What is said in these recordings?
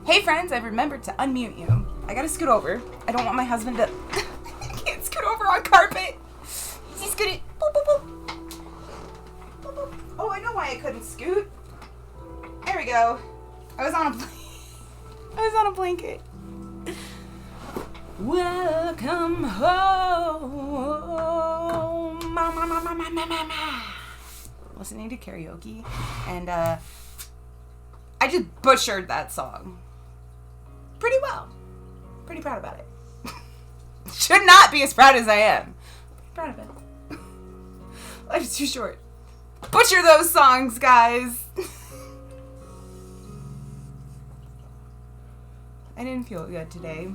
Hey friends, I remembered to unmute you. I gotta scoot over. I don't want my husband to... I can't scoot over on carpet. He's scooted. Boop, boop, boop. Boop, boop. Oh, I know why I couldn't scoot. There we go. I was on a blanket. Welcome home. Listening to karaoke, and I just butchered that song pretty well. Pretty proud about it. Should not be as proud as I am. Proud of it. Life's too short. Butcher those songs, guys. I didn't feel good today.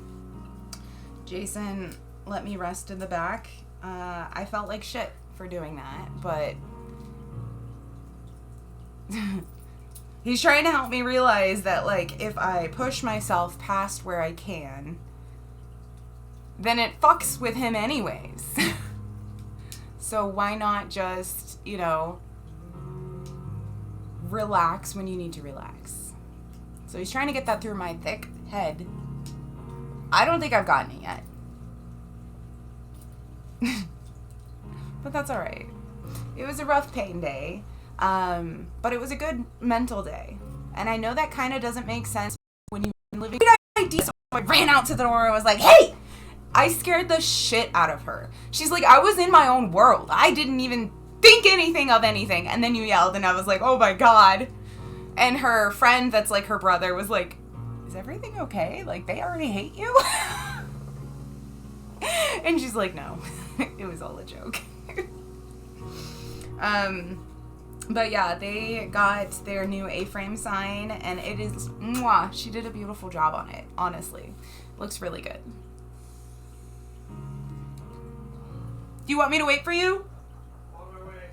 Jason let me rest in the back. I felt like shit for doing that, but he's trying to help me realize that, like, if I push myself past where I can, then it fucks with him anyways. So why not just, you know, relax when you need to relax. So he's trying to get that through my thick head. I don't think I've gotten it yet. But that's alright. It was a rough pain day. But it was a good mental day. And I know that kind of doesn't make sense when you've been living. So I ran out to the door and was like, hey! I scared the shit out of her. She's like, I was in my own world. I didn't even think anything of anything. And then you yelled and I was like, oh my god. And her friend that's like her brother was like, is everything okay? Like, they already hate you? And she's like, no. It was all a joke. But yeah, they got their new A-frame sign, and it is, mwah, she did a beautiful job on it, honestly. Looks really good. Do you want me to wait for you? On my way.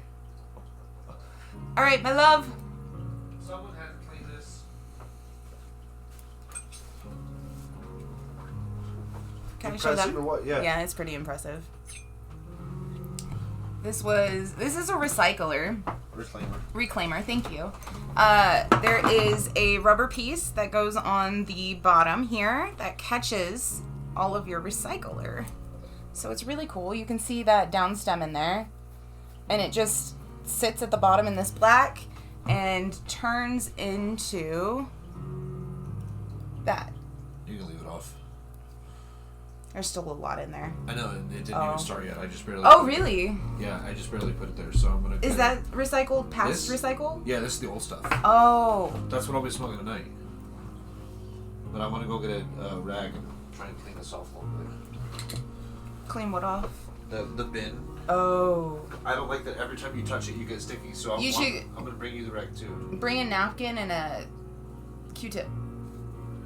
Alright, my love. Someone had to clean this. Can I show them? Or what? Yeah. Yeah, it's pretty impressive. This is a recycler. Reclaimer, thank you. There is a rubber piece that goes on the bottom here that catches all of your recycler. So it's really cool. You can see that down stem in there. And it just sits at the bottom in this black and turns into that. You can leave it off. There's still a lot in there. I know, it didn't even start yet. I just barely. Oh, really? Yeah, I just barely put it there, so I'm gonna. Is that recycled past recycle? Yeah, this is the old stuff. Oh. That's what I'll be smoking tonight. But I want to go get a rag and try and clean this off a little bit. Clean what off? The bin. Oh. I don't like that every time you touch it, you get sticky. So I'm gonna bring you the rag too. Bring a napkin and a Q-tip.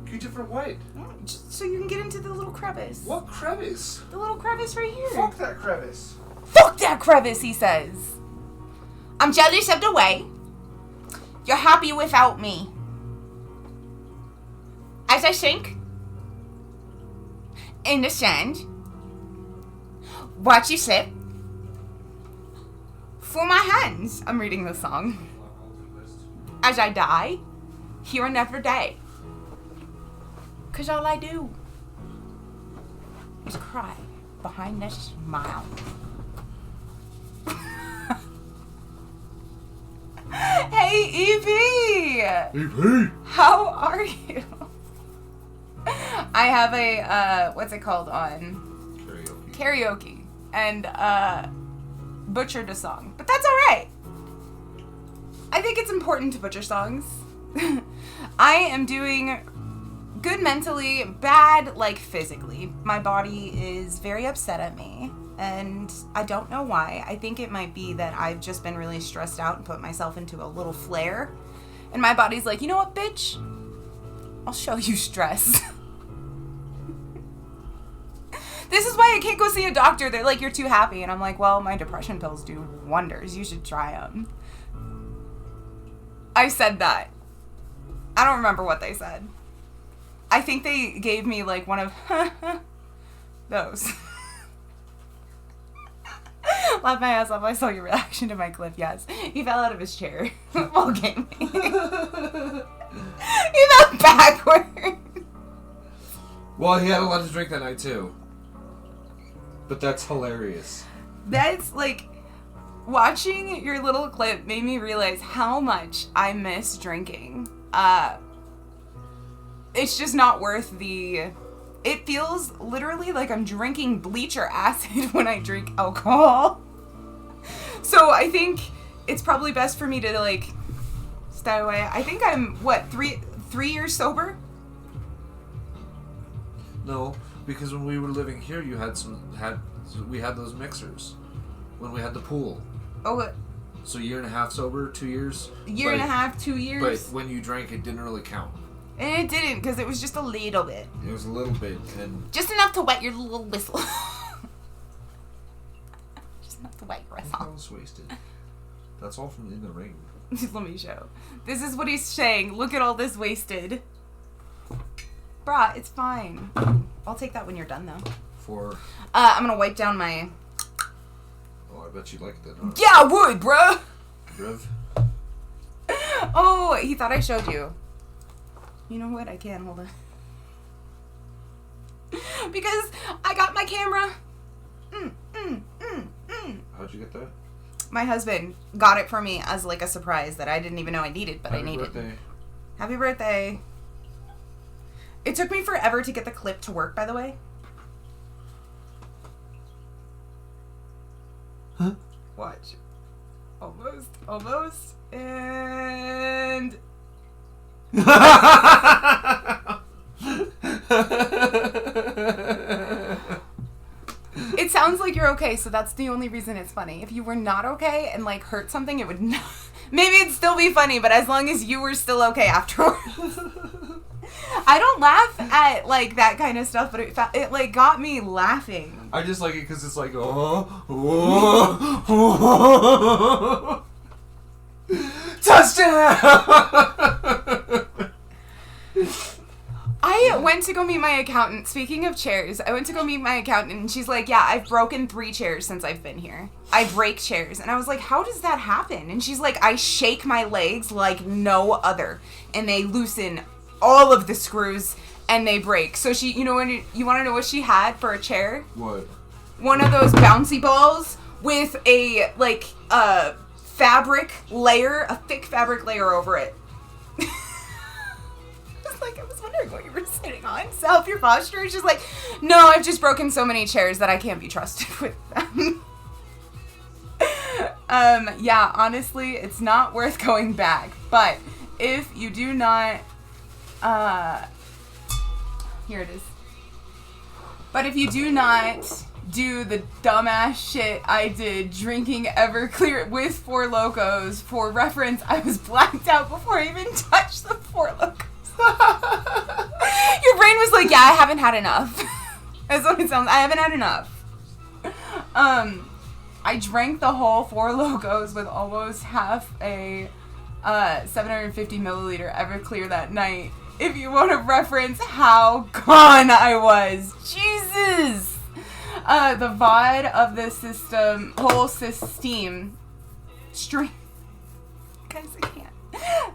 Q-tip for what? Just so you can get into the little crevice. What crevice? The little crevice right here. Fuck that crevice. Fuck that crevice, he says. I'm jealous of the way you're happy without me. As I sink in the sand, watch you slip for my hands. I'm reading the song. As I die, here another day. 'Cause all I do is cry behind that smile. Hey, Evie! EP! How are you? I have a, what's it called on? Karaoke. And, butchered a song. But that's alright. I think it's important to butcher songs. I am doing good mentally, bad, like, physically. My body is very upset at me, and I don't know why. I think it might be that I've just been really stressed out and put myself into a little flare, and my body's like, you know what, bitch? I'll show you stress. This is why I can't go see a doctor. They're like, you're too happy, and I'm like, well, my depression pills do wonders. You should try them. I said that. I don't remember what they said. I think they gave me, like, one of those. Laughed my ass off. I saw your reaction to my clip, yes. He fell out of his chair while gaming. He fell backward. Well, he had a lot to drink that night too. But that's hilarious. That's like, watching your little clip made me realize how much I miss drinking. It's just not worth it feels literally like I'm drinking bleach or acid when I drink alcohol. So I think it's probably best for me to like stay away. I think I'm, what, three years sober? No, because when we were living here, you we had those mixers when we had the pool. Oh, so 1.5 years sober, 2 years. Year and a half, 2 years. But when you drank, it didn't really count. And it didn't, because it was just a little bit. It was a little bit, and just enough to wet your little whistle. Just enough to wet your whistle. I was wasted. That's all from in the ring. Let me show. This is what he's saying. Look at all this wasted. Brah, it's fine. I'll take that when you're done, though. I'm gonna wipe down my... Oh, I bet you liked it, huh? Yeah, I would, bruh! Rev? Oh, he thought I showed you. You know what? I can. Hold on. Because I got my camera. How'd you get that? My husband got it for me as like a surprise that I didn't even know I needed, but I needed. Happy birthday. Happy birthday. It took me forever to get the clip to work, by the way. Huh? Watch. Almost. And... It sounds like you're okay, so that's the only reason it's funny. If you were not okay and like hurt something, it would not... Maybe it'd still be funny, but as long as you were still okay afterwards. I don't laugh at like that kind of stuff, but it like got me laughing. I just like it because it's like touchdown. I went to go meet my accountant. Speaking of chairs, I went to go meet my accountant, and she's like, yeah, I've broken 3 chairs since I've been here. I break chairs. And I was like, how does that happen? And she's like, I shake my legs like no other, and they loosen all of the screws, and they break. So she, you want to know what she had for a chair? What? One of those bouncy balls with a, like, fabric layer, a thick fabric layer over it. I was wondering what you were sitting on. Self your posture. She's like, no, I've just broken so many chairs that I can't be trusted with them. Yeah, honestly, it's not worth going back. But if you do not, here it is. But if you do not do the dumbass shit I did drinking Everclear with Four Locos, for reference, I was blacked out before I even touched the Four Locos. Your brain was like, yeah, I haven't had enough. That's what it sounds. I haven't had enough. I drank the whole Four Locos with almost half a 750 milliliter Everclear that night. If you want to reference how gone I was. Jesus! The VOD of the system, whole system, stream. Guys, I can't.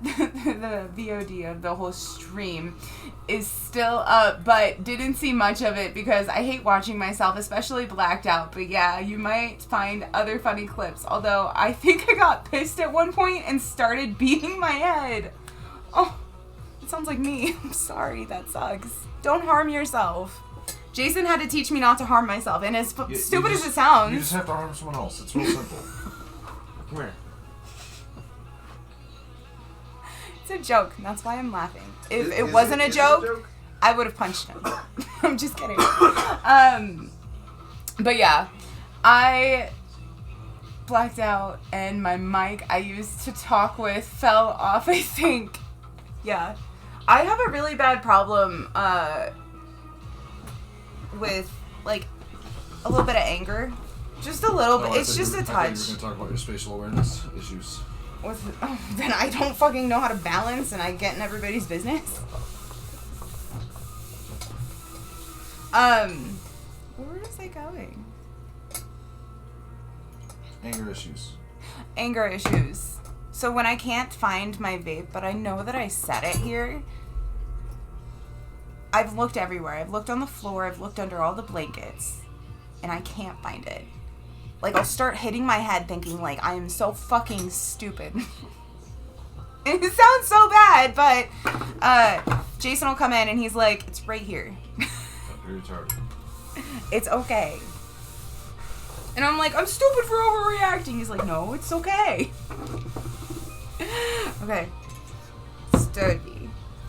The VOD of the whole stream is still up, but didn't see much of it because I hate watching myself, especially blacked out. But yeah, you might find other funny clips. Although I think I got pissed at one point and started beating my head. Oh, it sounds like me. I'm sorry, that sucks. Don't harm yourself. Jason had to teach me not to harm myself, and as stupid as it sounds... You just have to harm someone else. It's real simple. Come here. It's a joke, and that's why I'm laughing. If it wasn't a joke, I would have punched him. I'm just kidding. But yeah, I blacked out, and my mic I used to talk with fell off, I think. Yeah. I have a really bad problem with, like, a little bit of anger. Just a little bit. It's just a touch. I thought you were going to talk about your spatial awareness issues. Then I don't fucking know how to balance, and I get in everybody's business. Where is it going? Anger issues. Anger issues. So when I can't find my vape, but I know that I set it here, I've looked everywhere. I've looked on the floor. I've looked under all the blankets. And I can't find it. Like, I'll start hitting my head thinking, like, I am so fucking stupid. It sounds so bad, but Jason will come in and he's like, it's right here. You're retarded. It's okay. And I'm like, I'm stupid for overreacting. He's like, no, it's okay. Okay. It's dirty.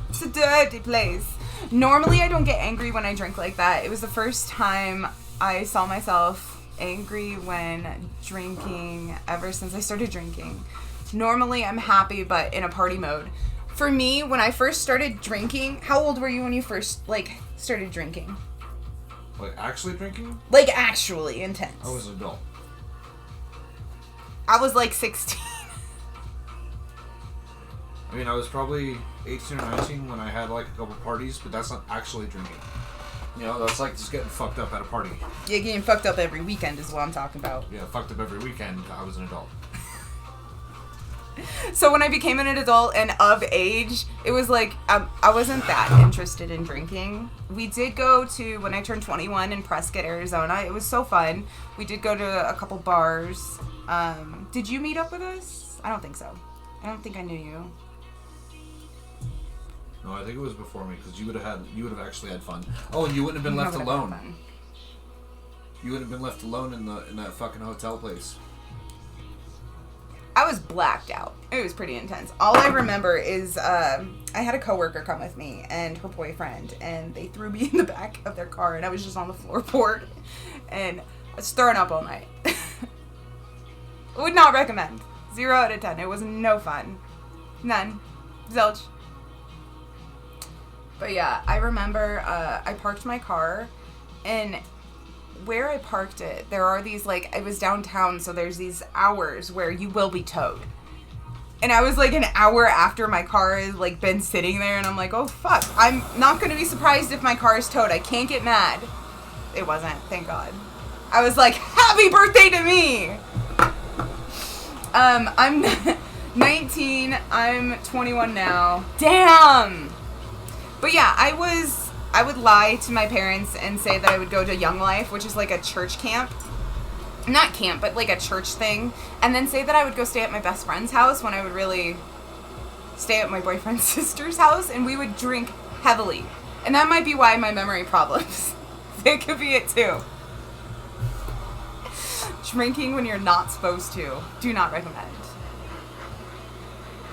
It's a dirty place. Normally, I don't get angry when I drink like that. It was the first time I saw myself angry when drinking ever since I started drinking. Normally, I'm happy, but in a party mode. For me, when I first started drinking, how old were you when you first, like, started drinking? Like, actually drinking? Like, actually intense. I was an adult. I was, like, 16. I mean, I was probably 18 or 19 when I had, like, a couple parties, but that's not actually drinking. You know, that's like just getting fucked up at a party. Yeah, getting fucked up every weekend is what I'm talking about. Yeah, fucked up every weekend. I was an adult. So when I became an adult and of age, it was like, I wasn't that interested in drinking. We did go to, when I turned 21 in Prescott, Arizona. It was so fun. We did go to a couple bars. Did you meet up with us? I don't think so. I don't think I knew you. No, I think it was before me, because you would have actually had fun. Oh, and you wouldn't have been left alone. You wouldn't have been left alone in that fucking hotel place. I was blacked out. It was pretty intense. All I remember is I had a coworker come with me and her boyfriend, and they threw me in the back of their car, and I was just on the floorboard, and I was throwing up all night. Would not recommend. 0 out of 10. It was no fun. None. Zilch. But yeah, I remember I parked my car, and where I parked it, there are these, like, it was downtown, so there's these hours where you will be towed. And I was, like, an hour after my car has, like, been sitting there, and I'm like, oh, fuck. I'm not going to be surprised if my car is towed. I can't get mad. It wasn't, thank God. I was like, happy birthday to me! I'm 19. I'm 21 now. Damn! But yeah, I would lie to my parents and say that I would go to Young Life, which is like a church camp. Not camp, but like a church thing. And then say that I would go stay at my best friend's house when I would really stay at my boyfriend's sister's house, and we would drink heavily. And that might be why my memory problems. It could be it too. Drinking when you're not supposed to. Do not recommend.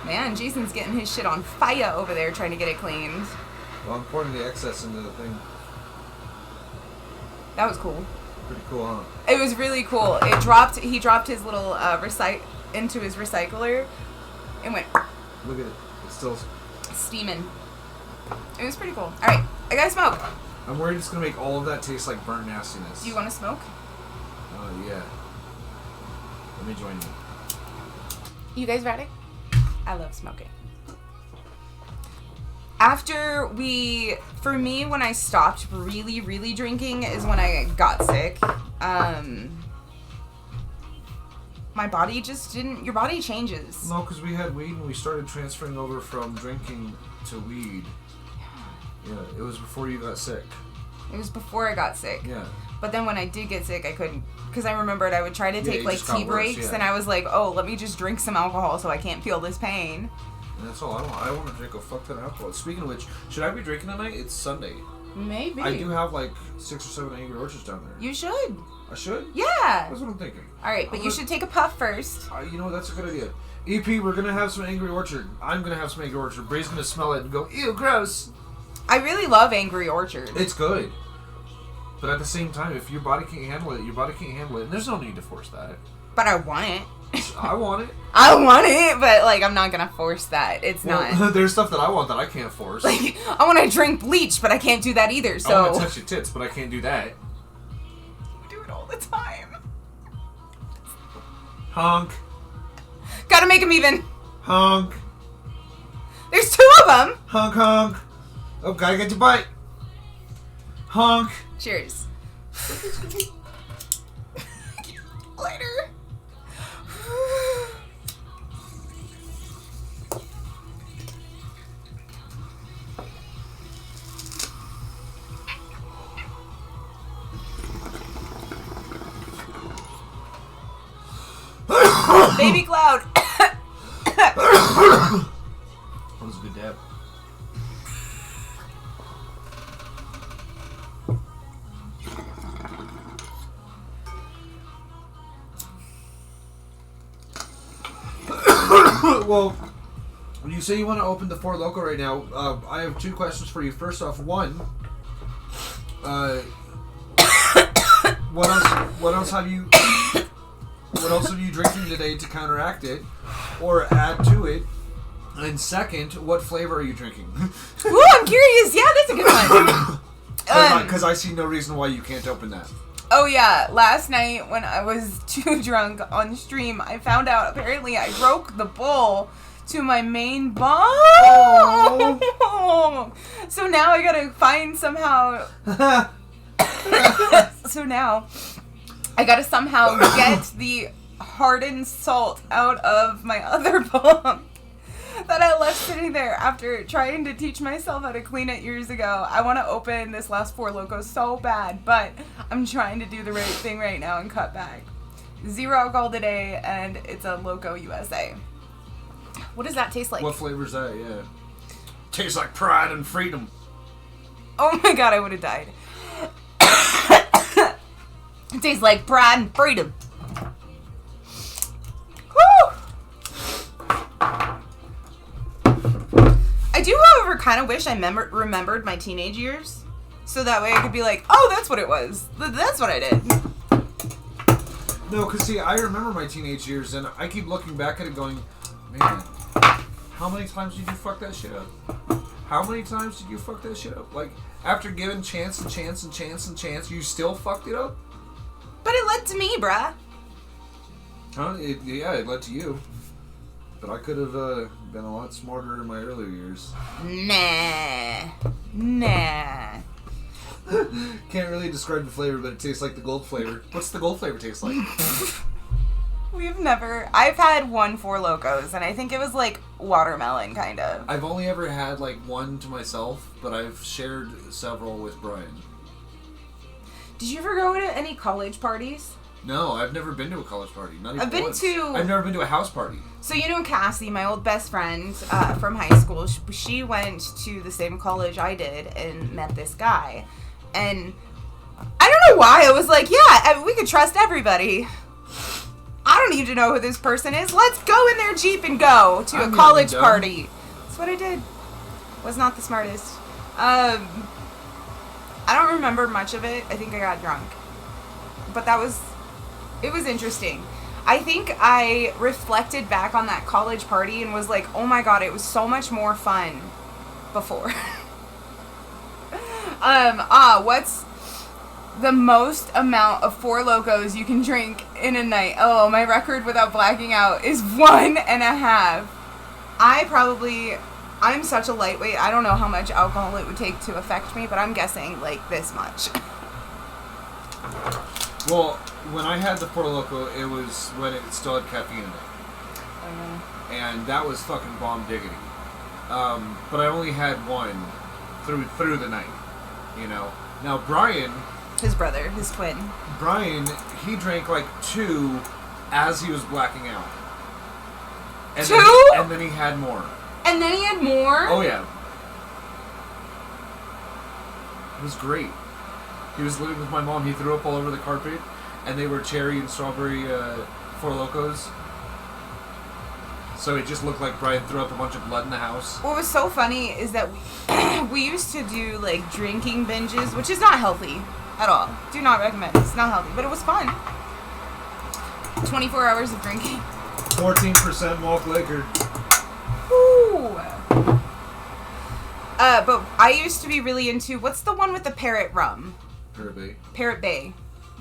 Man, Jason's getting his shit on fire over there trying to get it cleaned. Well, I'm pouring the excess into the thing. That was cool. Pretty cool, huh? It was really cool. He dropped his little into his recycler and went. Look at it. It's still steaming. It was pretty cool. All right, I gotta smoke. I'm worried it's gonna make all of that taste like burnt nastiness. Do you want to smoke? Yeah. Let me join you. You guys ready? I love smoking. For me, when I stopped really, really drinking is when I got sick. My body just didn't, your body changes. No, because we had weed and we started transferring over from drinking to weed. Yeah, it was before you got sick. It was before I got sick. Yeah. But then when I did get sick, I couldn't, because I remembered I would try to take like tea breaks, and I was like, oh, let me just drink some alcohol so I can't feel this pain. And that's all I want. I want to drink a fuck ton of alcohol. Speaking of which, should I be drinking tonight? It's Sunday. Maybe. I do have like 6 or 7 Angry Orchards down there. You should. I should? Yeah. That's what I'm thinking. Alright, but you should take a puff first. You know what? That's a good idea. EP, we're going to have some Angry Orchard. I'm going to have some Angry Orchard. Bray's going to smell it and go, ew, gross. I really love Angry Orchard. It's good. But at the same time, if your body can't handle it, your body can't handle it. And there's no need to force that. But I want it. I want it. I want it, but like I'm not gonna force that. It's not. There's stuff that I want that I can't force. Like I want to drink bleach, but I can't do that either. So I want to touch your tits, but I can't do that. You do it all the time. Honk. Gotta make them even. Honk. There's 2 of them. Honk honk. Oh, gotta get your bite. Honk. Cheers. Later. Baby Cloud. That was a good dab. Well, when you say you want to open the Four Loko right now, I have two questions for you. First off, one, what else have you drinking today to counteract it, or add to it? And second, what flavor are you drinking? Ooh, I'm curious. Yeah, that's a good one. Because I see no reason why you can't open that. Oh yeah, last night when I was too drunk on stream, I found out apparently I broke the bowl to my main bomb. Oh. So now I gotta find somehow. So now I gotta somehow get the hardened salt out of my other bomb that I left sitting there after trying to teach myself how to clean it years ago. I want to open this last Four Loko so bad, but I'm trying to do the right thing right now and cut back. 0 alcohol today, and it's a Loco USA. What does that taste like? What flavor is that? Yeah. Tastes like pride and freedom. Oh my god, I would have died. It tastes like pride and freedom. Woo! I do, however, kind of wish I remembered my teenage years. So that way I could be like, oh, that's what it was. That's what I did. No, because see, I remember my teenage years, and I keep looking back at it going, man, how many times did you fuck that shit up? How many times did you fuck that shit up? Like, after giving chance and chance and chance and chance, you still fucked it up? But it led to me, bruh. Huh? It led to you. But I could have been a lot smarter in my earlier years. Nah. Can't really describe the flavor, but it tastes like the gold flavor. What's the gold flavor taste like? I've had 1 Four Lokos, and I think it was like watermelon, kind of. I've only ever had like one to myself, but I've shared several with Brian. Did you ever go to any college parties? No, I've never been to a college party. Not even once. I've never been to a house party. So you know Cassie, my old best friend from high school, she went to the same college I did and met this guy. And I don't know why, I was like, yeah, we could trust everybody. I don't need to know who this person is. Let's go in their Jeep and go to a college party. That's what I did. Was not the smartest. I don't remember much of it. I think I got drunk. But it was interesting. I think I reflected back on that college party and was like, oh my god, it was so much more fun before. What's the most amount of Four Lokos you can drink in a night? Oh, my record without blacking out is 1.5. I'm such a lightweight. I don't know how much alcohol it would take to affect me, but I'm guessing like this much. Well, when I had the Four Loko, it was when it still had caffeine in it. And that was fucking bomb diggity. But I only had one through the night, you know. Now Brian, his brother, his twin. Brian, he drank like 2 as he was blacking out. And 2? And then he had more. And then he had more? Oh yeah. It was great. He was living with my mom. He threw up all over the carpet, and they were cherry and strawberry Four Lokos. So it just looked like Brian threw up a bunch of blood in the house. What was so funny is that we used to do like drinking binges, which is not healthy at all. Do not recommend. It's not healthy, but it was fun. 24 hours of drinking. 14% malt liquor. Ooh. But I used to be really into, what's the one with the parrot rum? Parrot Bay.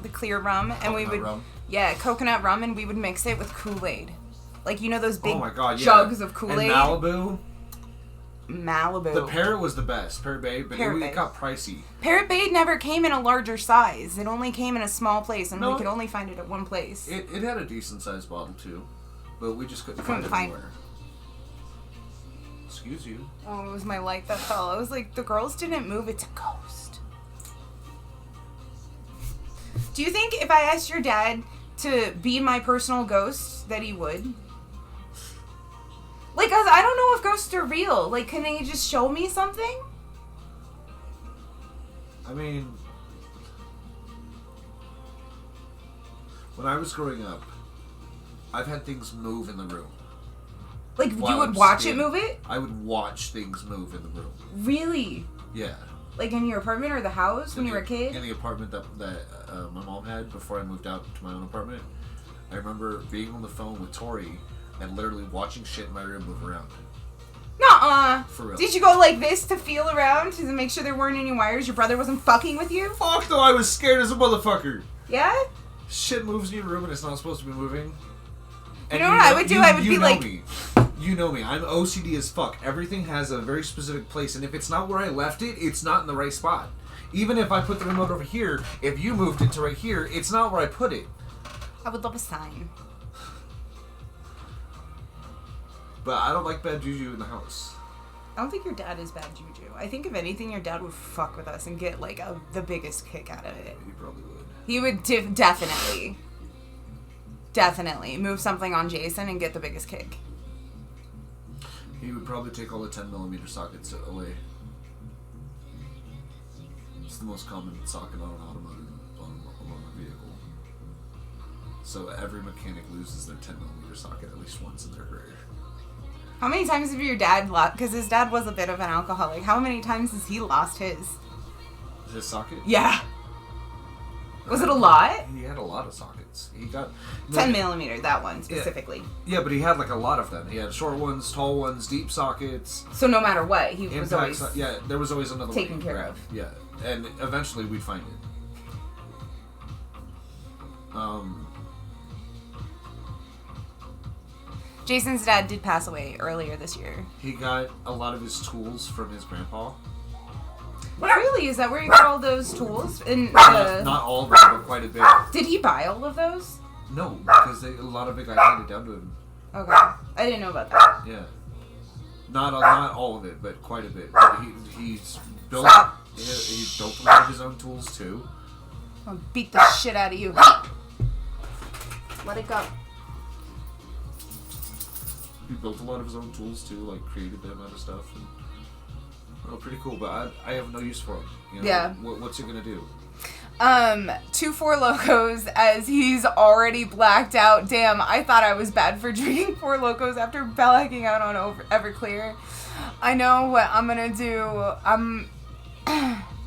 The clear rum. And coconut rum? Yeah, coconut rum, and we would mix it with Kool-Aid. Like, you know those big jugs of Kool-Aid? And Malibu. The Parrot was the best, Parrot Bay, but it got pricey. Parrot Bay never came in a larger size. It only came in a small place, and we could only find it at one place. It had a decent sized bottle too, but we just couldn't find it anywhere. Excuse you. Oh, it was my light that fell. I was like, the girls didn't move. It's a ghost. Do you think if I asked your dad to be my personal ghost that he would. Like, I don't know if ghosts are real. Like, can they just show me something? I mean, when I was growing up, I've had things move in the room. Like, you would watch it move it? I would watch things move in the room. Really? Yeah. Like in your apartment or the house when you were a kid? In the apartment that my mom had before I moved out to my own apartment. I remember being on the phone with Tori and literally watching shit in my room move around. Nuh-uh. For real. Did you go like this to feel around to make sure there weren't any wires? Your brother wasn't fucking with you? Fuck no, I was scared as a motherfucker. Yeah? Shit moves in your room and it's not supposed to be moving. And you know what I would do? I would be like... You know me. I'm OCD as fuck. Everything has a very specific place, and if it's not where I left it, it's not in the right spot. Even if I put the remote over here, if you moved it to right here, it's not where I put it. I would love a sign. But I don't like bad juju in the house. I don't think your dad is bad juju. I think if anything, your dad would fuck with us and get like the biggest kick out of it. He probably would. He would definitely move something on Jason and get the biggest kick. He would probably take all the 10mm sockets away. It's the most common socket on an automotive vehicle. So every mechanic loses their 10mm socket at least once in their career. How many times have your dad lost? Because his dad was a bit of an alcoholic. How many times has he lost his? His socket? Yeah. Was it a lot? He had a lot of sockets. He got 10mm, that one specifically. Yeah, but he had like a lot of them. He had short ones, tall ones, deep sockets. So no matter what, he was always there was always another taken one care of. Yeah, and eventually we'd find it. Jason's dad did pass away earlier this year. He got a lot of his tools from his grandpa. Really? Is that where you got all those tools? Not all of them, but quite a bit. Did he buy all of those? No, because a lot of it got handed down to him. Okay. I didn't know about that. Yeah. Not all of it, but quite a bit. He's built he built a lot of his own tools too. I'll beat the shit out of you. Let it go. He built a lot of his own tools too, like created them out of stuff. And, pretty cool, but I have no use for him. You know, yeah. What's he gonna do? 2 Four Locos as he's already blacked out. Damn, I thought I was bad for drinking 4 Locos after blacking out on Everclear. I know what I'm gonna do.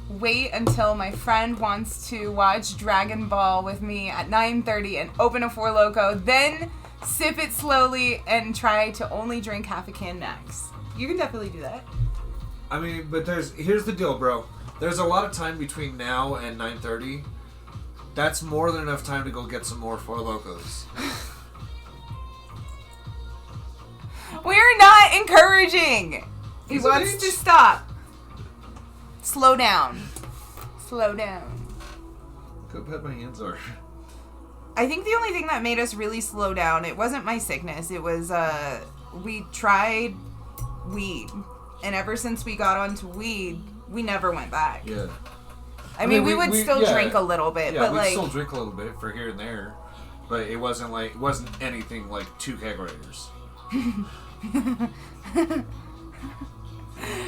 Wait until my friend wants to watch Dragon Ball with me at 9:30 and open a 4 Loko, then sip it slowly and try to only drink half a can max. You can definitely do that. I mean, but here's the deal, bro. There's a lot of time between now and 9:30. That's more than enough time to go get some more 4 Locos. We're not encouraging. He wants to stop. Slow down. Slow down. How bad my hands are. I think the only thing that made us really slow down, it wasn't my sickness. It was, we tried weed. And ever since we got onto weed, we never went back. Yeah. I mean, we would still drink a little bit, but we'd like... still drink a little bit for here and there. But it wasn't anything like 2 keggerators.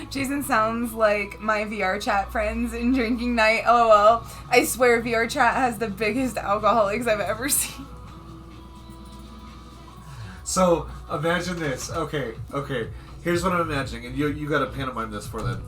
Jason sounds like my VR chat friends in drinking night. LOL. I swear VR chat has the biggest alcoholics I've ever seen. So, imagine this. Okay. Here's what I'm imagining, and you gotta pantomime this for them.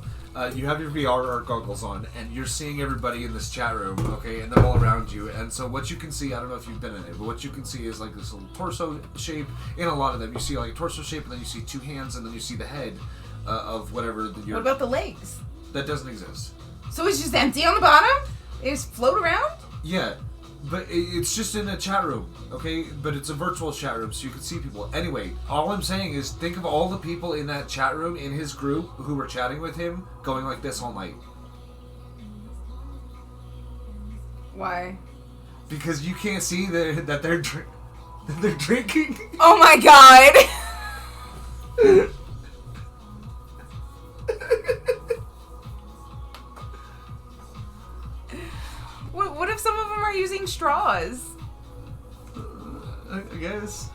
You have your VR goggles on, and you're seeing everybody in this chat room, okay, and they're all around you. And so what you can see, I don't know if you've been in it, but what you can see is like this little torso shape. In a lot of them, you see like a torso shape, and then you see 2 hands, and then you see the head of whatever. What about the legs? That doesn't exist. So it's just empty on the bottom? They just float around? Yeah. But it's just in a chat room, okay? But it's a virtual chat room, so you can see people. Anyway, all I'm saying is think of all the people in that chat room, in his group, who were chatting with him, going like this all night. Why? Because you can't see that they're drinking. Oh my god! What if some of them are using straws? I guess.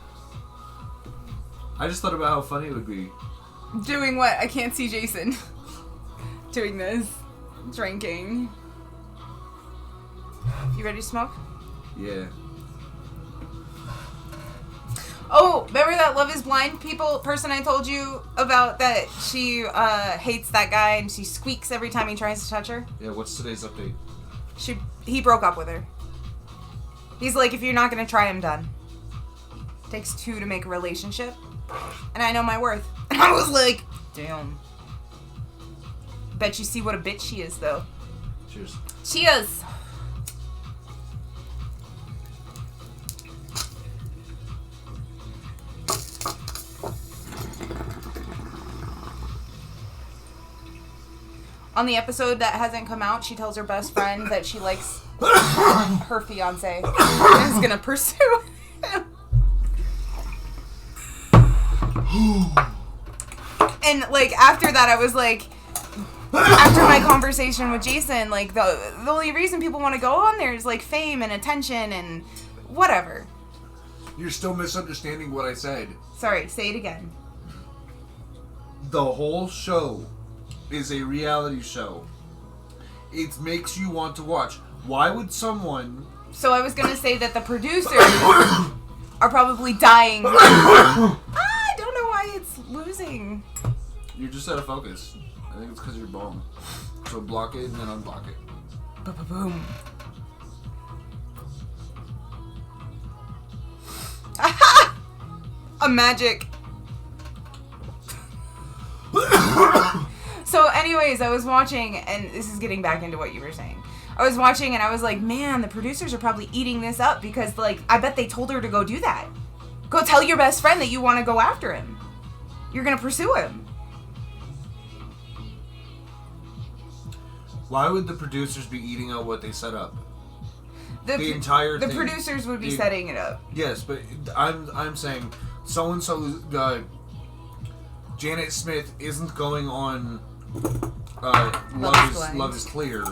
I just thought about how funny it would be. Doing what? I can't see Jason. Doing this. Drinking. You ready to smoke? Yeah. Oh, remember that Love is Blind person I told you about that she hates that guy and she squeaks every time he tries to touch her? Yeah, what's today's update? He broke up with her. He's like, if you're not gonna try, I'm done. Takes two to make a relationship. And I know my worth. And I was like, damn. Bet you see what a bitch she is, though. Cheers. Cheers! On the episode that hasn't come out, she tells her best friend that she likes her fiance and is gonna pursue him. And, like, after that, I was like, after my conversation with Jason, like, the only reason people want to go on there is, like, fame and attention and whatever. You're still misunderstanding what I said. Sorry, say it again. The whole show is a reality show. It makes you want to watch. Why would someone... So I was going to say that the producers are probably dying. I don't know why it's losing. You're just out of focus. I think it's because you're bomb. So block it and then unblock it. Boom. A magic. So anyways, I was watching, and this is getting back into what you were saying. I was watching and I was like, man, the producers are probably eating this up because, like, I bet they told her to go do that. Go tell your best friend that you want to go after him. You're going to pursue him. Why would the producers be eating out what they set up? The entire thing. The producers would be setting it up. Yes, but I'm saying so-and-so, Janet Smith isn't going on Love is Clear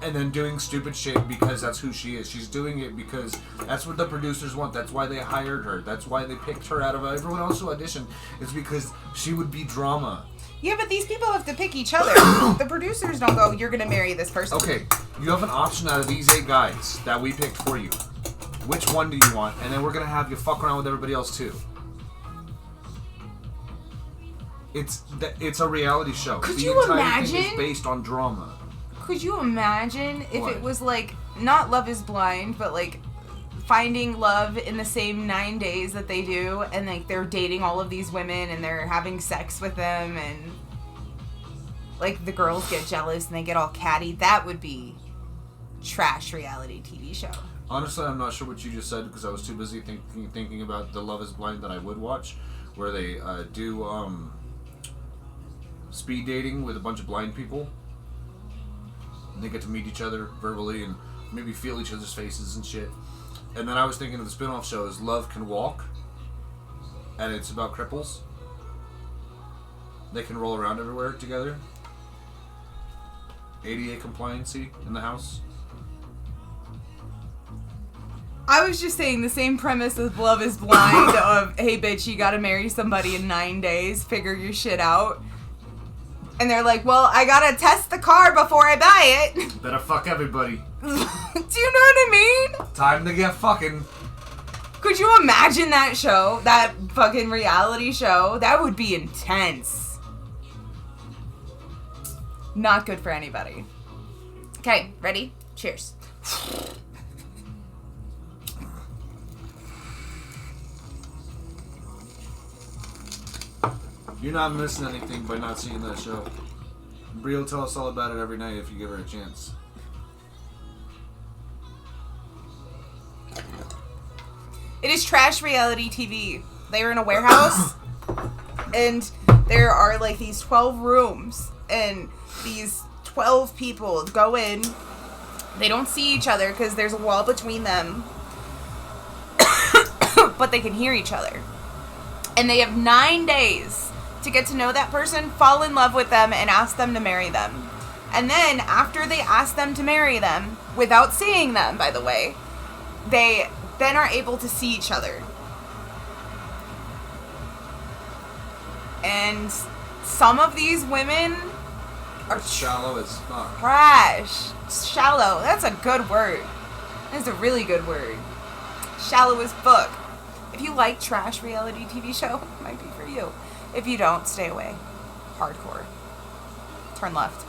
and then doing stupid shit because that's who she is. She's doing it because that's what the producers want. That's why they hired her. That's why they picked her out of everyone else who auditioned. It's because she would be drama. Yeah, but these people have to pick each other. The producers don't go, you're going to marry this person. Okay, you have an option out of these 8 guys that we picked for you. Which one do you want? And then we're going to have you fuck around with everybody else too. It's a reality show. Could you imagine? Thing is based on drama. Could you imagine if it was like, not Love is Blind, but like finding love in the same 9 days that they do, and like they're dating all of these women and they're having sex with them, and like the girls get jealous and they get all catty? That would be trash reality TV show. Honestly, I'm not sure what you just said because I was too busy thinking about the Love is Blind that I would watch, where they do speed dating with a bunch of blind people. And they get to meet each other verbally and maybe feel each other's faces and shit. And then I was thinking of the spin-off show is Love Can Walk, and it's about cripples. They can roll around everywhere together. ADA compliancy in the house. I was just saying the same premise as Love is Blind of, hey bitch, you gotta marry somebody in 9 days, figure your shit out. And they're like, well, I gotta test the car before I buy it. Better fuck everybody. Do you know what I mean? Time to get fucking. Could you imagine that show? That fucking reality show? That would be intense. Not good for anybody. Okay, ready? Cheers. You're not missing anything by not seeing that show. Brie will tell us all about it every night if you give her a chance. It is trash reality TV. They are in a warehouse, and there are like these 12 rooms, and these 12 people go in. They don't see each other because there's a wall between them, but they can hear each other. And they have 9 days to get to know that person, fall in love with them, and ask them to marry them. And then, after they ask them to marry them, without seeing them, by the way, they then are able to see each other. And some of these women are shallow as fuck. Trash. Shallow. That's a good word. That's a really good word. Shallow as fuck. If you like trash reality TV show, it might be for you. If you don't, stay away. Hardcore. Turn left.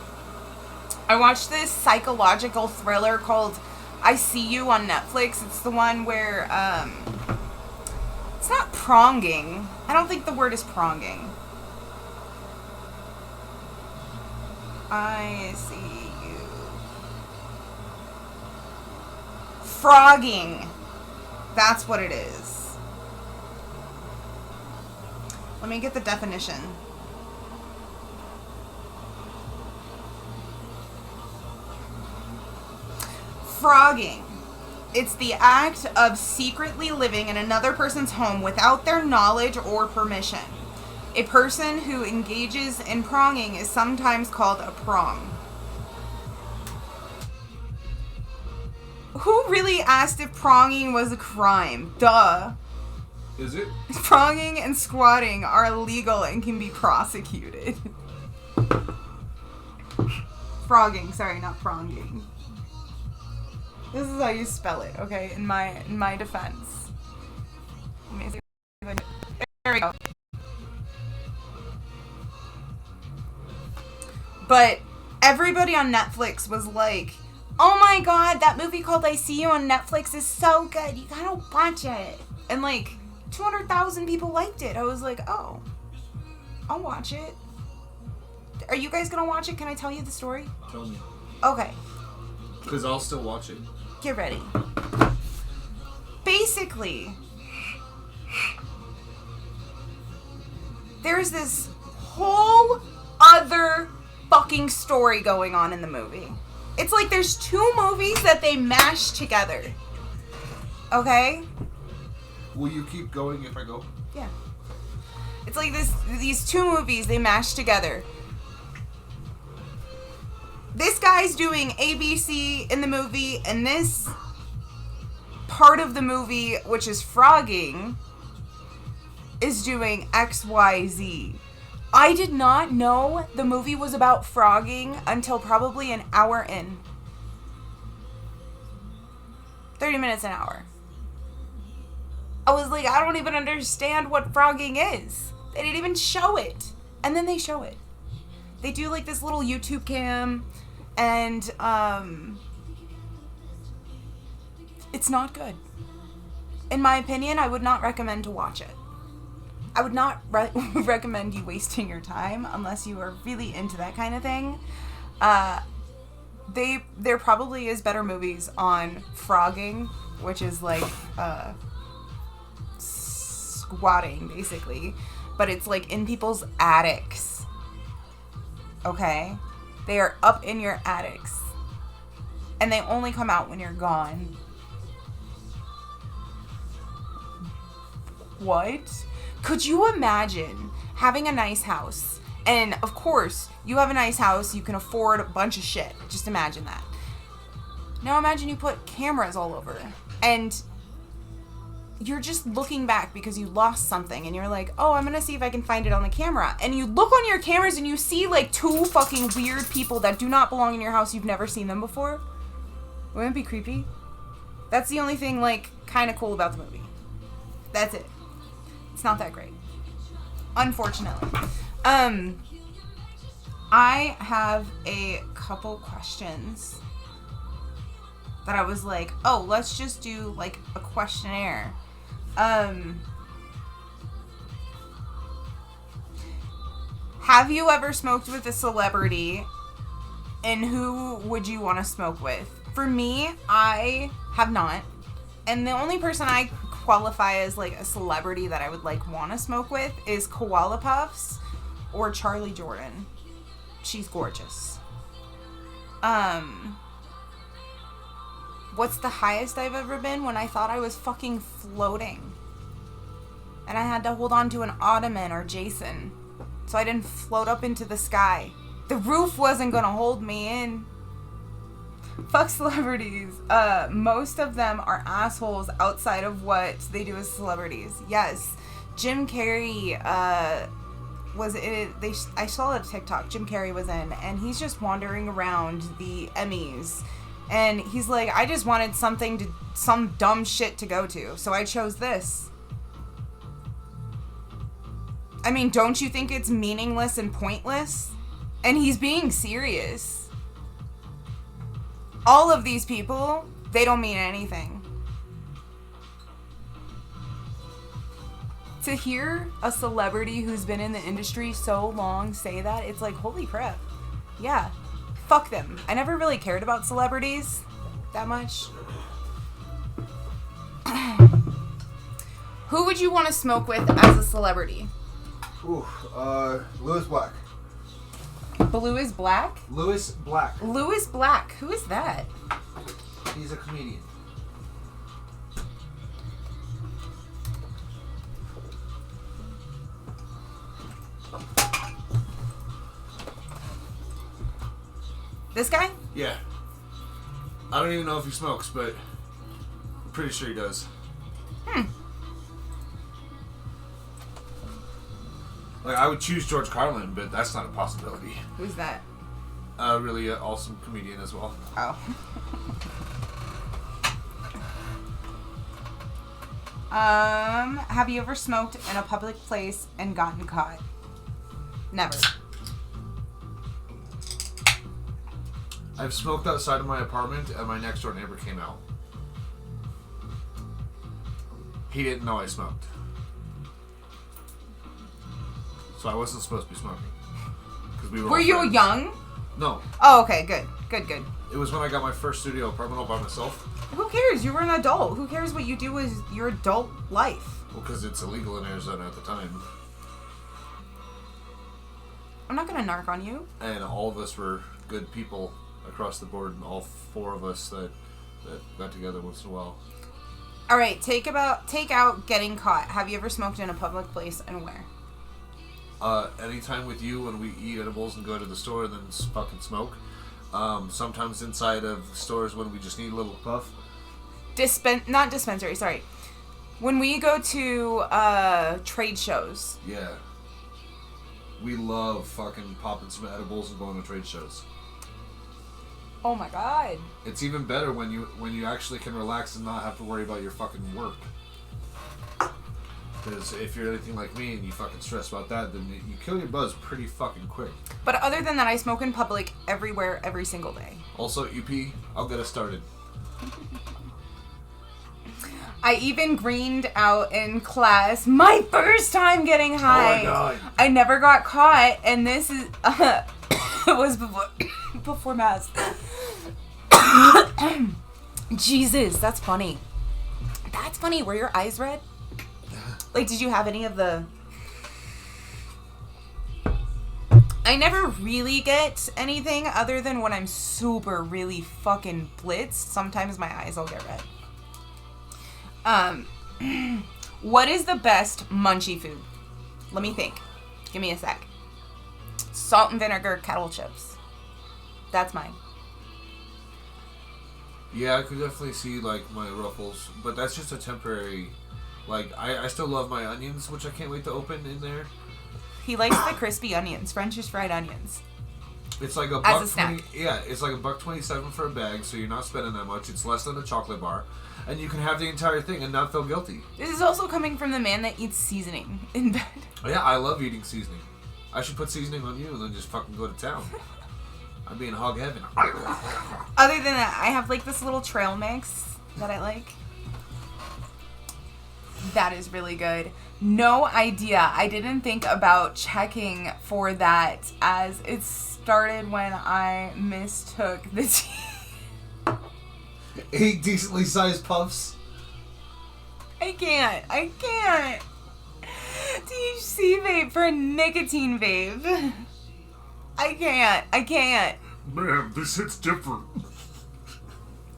I watched this psychological thriller called I See You on Netflix. It's the one where, it's not pronging. I don't think the word is pronging. I see you. Frogging. That's what it is. Let me get the definition. Frogging. It's the act of secretly living in another person's home without their knowledge or permission. A person who engages in pronging is sometimes called a prong. Who really asked if pronging was a crime? Duh. Is it? Pronging and squatting are illegal and can be prosecuted. Frogging, sorry, not pronging. This is how you spell it, okay? In my defense. There we go. But everybody on Netflix was like, oh my god, that movie called I See You on Netflix is so good. You gotta watch it. And like 200,000 people liked it. I was like, oh, I'll watch it. Are you guys gonna watch it? Can I tell you the story? Tell me. Okay. Because I'll still watch it. Get ready. Basically, there's this whole other fucking story going on in the movie. It's like there's two movies that they mashed together. Okay? Will you keep going if I go? Yeah. It's like these two movies they mashed together. This guy's doing ABC in the movie, and this part of the movie, which is frogging, is doing XYZ. I did not know the movie was about frogging until probably an hour in. 30 minutes an hour. I was like, I don't even understand what frogging is. They didn't even show it. And then they show it. They do like this little YouTube cam, and it's not good. In my opinion, I would not recommend to watch it. I would not recommend you wasting your time unless you are really into that kind of thing. There probably is better movies on frogging, which is like squatting basically, but it's like in people's attics. Okay? They are up in your attics. And they only come out when you're gone. What? Could you imagine having a nice house? And of course, you have a nice house, you can afford a bunch of shit. Just imagine that. Now imagine you put cameras all over. And you're just looking back because you lost something, and you're like, oh, I'm gonna see if I can find it on the camera. And you look on your cameras and you see like two fucking weird people that do not belong in your house. You've never seen them before. Wouldn't it be creepy? That's the only thing like kind of cool about the movie. That's it. It's not that great, unfortunately. I have a couple questions that I was like, oh, let's just do like a questionnaire. Have you ever smoked with a celebrity, and who would you want to smoke with? For me, I have not. And the only person I qualify as like a celebrity that I would like want to smoke with is Koala Puffs or Charlie Jordan. She's gorgeous. What's the highest I've ever been? When I thought I was fucking floating. And I had to hold on to an ottoman or Jason so I didn't float up into the sky. The roof wasn't gonna hold me in. Fuck celebrities. Most of them are assholes outside of what they do as celebrities. Yes. Jim Carrey, was it? I saw a TikTok Jim Carrey was in, and he's just wandering around the Emmys. And he's like, I just wanted some dumb shit to go to, so I chose this. I mean, don't you think it's meaningless and pointless? And he's being serious. All of these people, they don't mean anything. To hear a celebrity who's been in the industry so long say that, it's like, holy crap. Yeah. Fuck them. I never really cared about celebrities that much. Who would you want to smoke with as a celebrity? Ooh, Louis Black. Louis Black? Louis Black. Louis Black. Who is that? He's a comedian. This guy? Yeah. I don't even know if he smokes, but I'm pretty sure he does. Like, I would choose George Carlin, but that's not a possibility. Who's that? Really an awesome comedian as well. Oh. Have you ever smoked in a public place and gotten caught? Never. I've smoked outside of my apartment, and my next door neighbor came out. He didn't know I smoked. So I wasn't supposed to be smoking. Were you young? No. Oh, okay, good. Good. It was when I got my first studio apartment all by myself. Who cares? You were an adult. Who cares what you do with your adult life? Well, because it's illegal in Arizona at the time. I'm not gonna narc on you. And all of us were good people across the board, and all four of us that got together once in a while. All right, take out getting caught. Have you ever smoked in a public place, and where? Anytime with you when we eat edibles and go to the store and then fucking smoke. Sometimes inside of stores when we just need a little puff. Not dispensary, sorry. When we go to trade shows. Yeah. We love fucking popping some edibles and going to trade shows. Oh my god. It's even better when you actually can relax and not have to worry about your fucking work. Because if you're anything like me and you fucking stress about that, then you kill your buzz pretty fucking quick. But other than that, I smoke in public everywhere, every single day. Also, EP, I'll get us started. I even greened out in class. My first time getting high. Oh my god. I never got caught, and this is was before mass. Jesus, that's funny. That's funny. Were your eyes red? Like, did you have any of the... I never really get anything other than when I'm super really fucking blitzed. Sometimes my eyes will get red. What is the best munchie food? Let me think. Give me a sec. Salt and vinegar kettle chips. That's mine. Yeah, I could definitely see, like, my Ruffles, but that's just a temporary... Like, I still love my onions, which I can't wait to open in there. He likes the crispy onions, French's fried onions. It's like as a snack. Yeah, it's like $1.27 for a bag, so you're not spending that much. It's less than a chocolate bar, and you can have the entire thing and not feel guilty. This is also coming from the man that eats seasoning in bed. Yeah, I love eating seasoning. I should put seasoning on you and then just fucking go to town. I'd be in hog heaven. Other than that, I have like this little trail mix that I like. That is really good. No idea. I didn't think about checking for that as it started when I mistook the tea. 8 decently sized puffs. I can't. THC vape for a nicotine vape. I can't. Man, this hits different.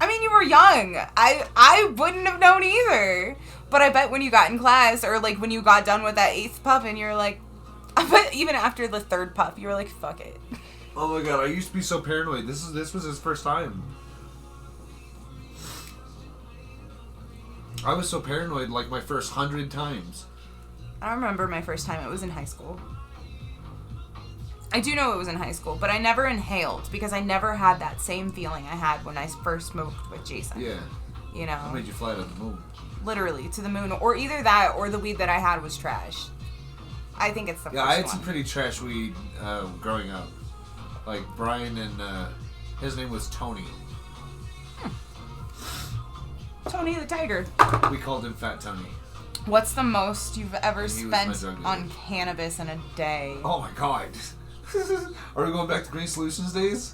I mean, you were young. I wouldn't have known either. But I bet when you got in class, or like when you got done with that 8th puff and you're like, I bet even after the 3rd puff, you were like, fuck it. Oh my god, I used to be so paranoid. This was his first time. I was so paranoid like my first 100 times. I remember my first time. It was in high school. I do know it was in high school, but I never inhaled because I never had that same feeling I had when I first smoked with Jason. Yeah. You know? It made you fly to the moon. Literally, to the moon. Or either that or the weed that I had was trash. I think it's the first one. Yeah, I had some pretty trash weed growing up. Like Brian and his name was Tony. Tony the Tiger. We called him Fat Tony. What's the most you've ever spent on cannabis in a day? Oh my god. Are we going back to Green Solutions days?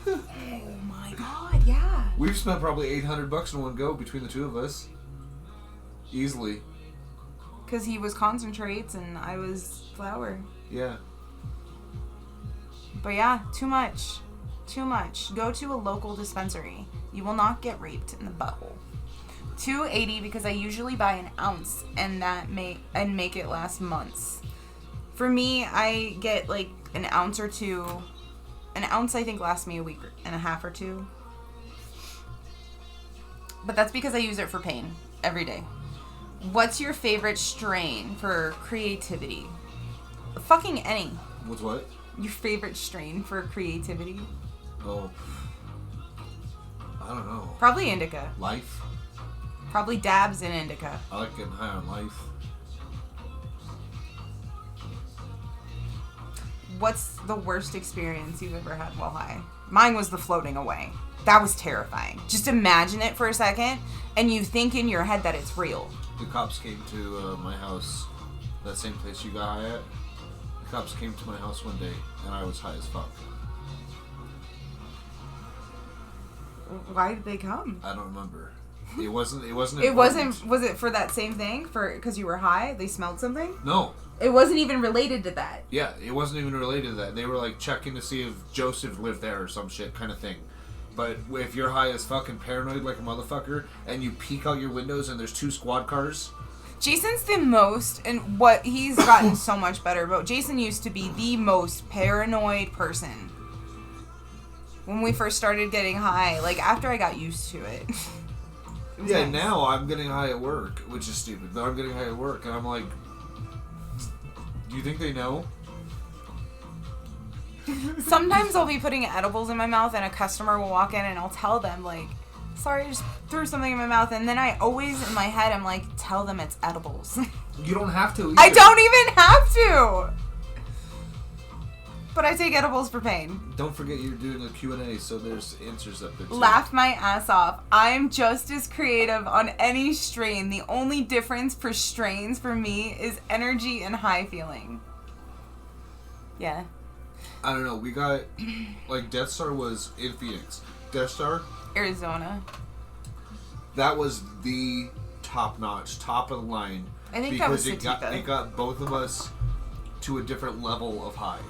Oh my god, yeah. We've spent probably $800 in one go between the two of us. Easily. Because he was concentrates and I was flour. Yeah. But yeah, too much. Too much. Go to a local dispensary. You will not get raped in the butthole. $2.80 because I usually buy an ounce and make it last months. For me, I get like an ounce or two. An ounce I think lasts me a week and a half or two. But that's because I use it for pain every day. What's your favorite strain for creativity? Fucking any. What's what? Your favorite strain for creativity? Oh. I don't know. Probably indica. Life? Probably dabs in indica. I like getting high on life. What's the worst experience you've ever had while high? Mine was the floating away. That was terrifying. Just imagine it for a second, and you think in your head that it's real. The cops came to my house, that same place you got high at. The cops came to my house one day, and I was high as fuck. Why did they come? I don't remember. It wasn't. Was it for that same thing? Because you were high? They smelled something? No. It wasn't even related to that. Yeah, it wasn't even related to that. They were like checking to see if Joseph lived there or some shit kind of thing. But if you're high as fucking paranoid like a motherfucker, and you peek out your windows and there's 2 squad cars. Jason's the most, and what he's gotten so much better about. Jason used to be the most paranoid person. When we first started getting high, like after I got used to it. Yeah, nice. Now I'm getting high at work, which is stupid, but I'm getting high at work, and I'm like, do you think they know? Sometimes I'll be putting edibles in my mouth and a customer will walk in and I'll tell them, like, sorry, I just threw something in my mouth. And then I always, in my head, I'm like, tell them it's edibles. You don't have to either. I don't even have to! But I take edibles for pain. Don't forget you're doing a Q&A, so there's answers up there too. Laugh my ass off. I'm just as creative on any strain. The only difference for strains for me is energy and high feeling. Yeah. I don't know. We got, like, Death Star was in Phoenix. Death Star? Arizona. That was the top-notch, top of the line. I think that was Sativa. Sativa. It got both of us to a different level of high.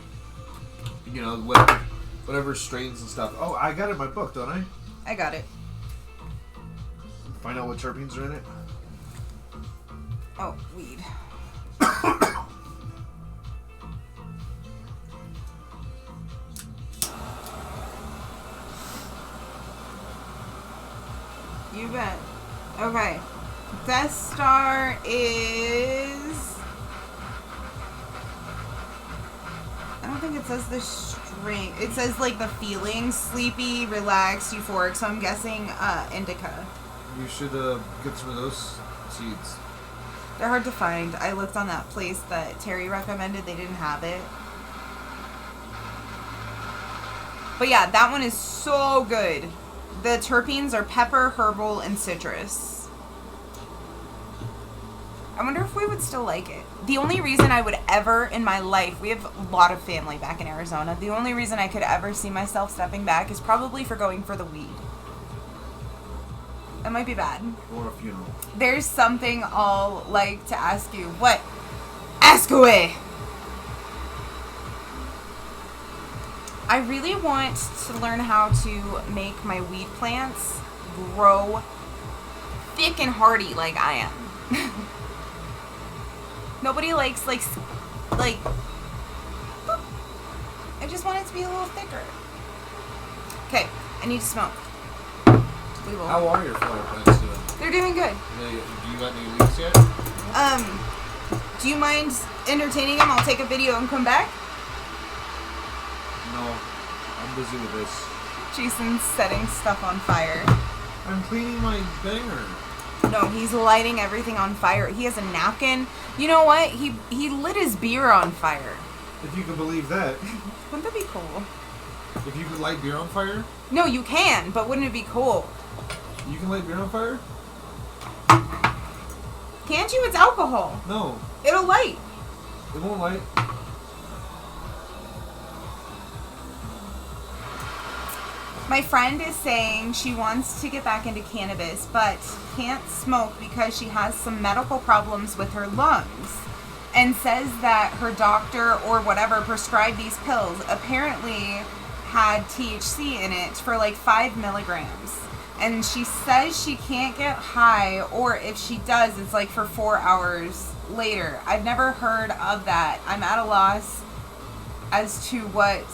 You know, whatever strains and stuff. Oh, I got it in my book, don't I? I got it. Find out what terpenes are in it? Oh, weed. You bet. Okay. Death Star is... I don't think it says the string. It says, like, the feeling. Sleepy, relaxed, euphoric. So I'm guessing indica. You should get some of those seeds. They're hard to find. I looked on that place that Terry recommended. They didn't have it. But yeah, that one is so good. The terpenes are pepper, herbal, and citrus. I wonder if we would still like it. The only reason I would ever in my life, we have a lot of family back in Arizona. The only reason I could ever see myself stepping back is probably for going for the weed. That might be bad. Or a funeral. There's something I'll like to ask you. What? Ask away! I really want to learn how to make my weed plants grow thick and hardy like I am. Nobody likes, like, I just want it to be a little thicker. Okay, I need to smoke. We will. How are your flower plants doing? They're doing good. Do you got any leaks yet? Do you mind entertaining them? I'll take a video and come back. No, I'm busy with this. Jason's setting stuff on fire. I'm cleaning my banger. No, he's lighting everything on fire. He has a napkin. You know what? He lit his beer on fire. If you can believe that. Wouldn't that be cool? If you could light beer on fire? No, you can, but wouldn't it be cool? You can light beer on fire? Can't you? It's alcohol. No. It'll light. It won't light. My friend is saying she wants to get back into cannabis, but can't smoke because she has some medical problems with her lungs. And says that her doctor or whatever prescribed these pills apparently had THC in it for like 5 milligrams. And she says she can't get high, or if she does, it's like for 4 hours later. I've never heard of that. I'm at a loss as to what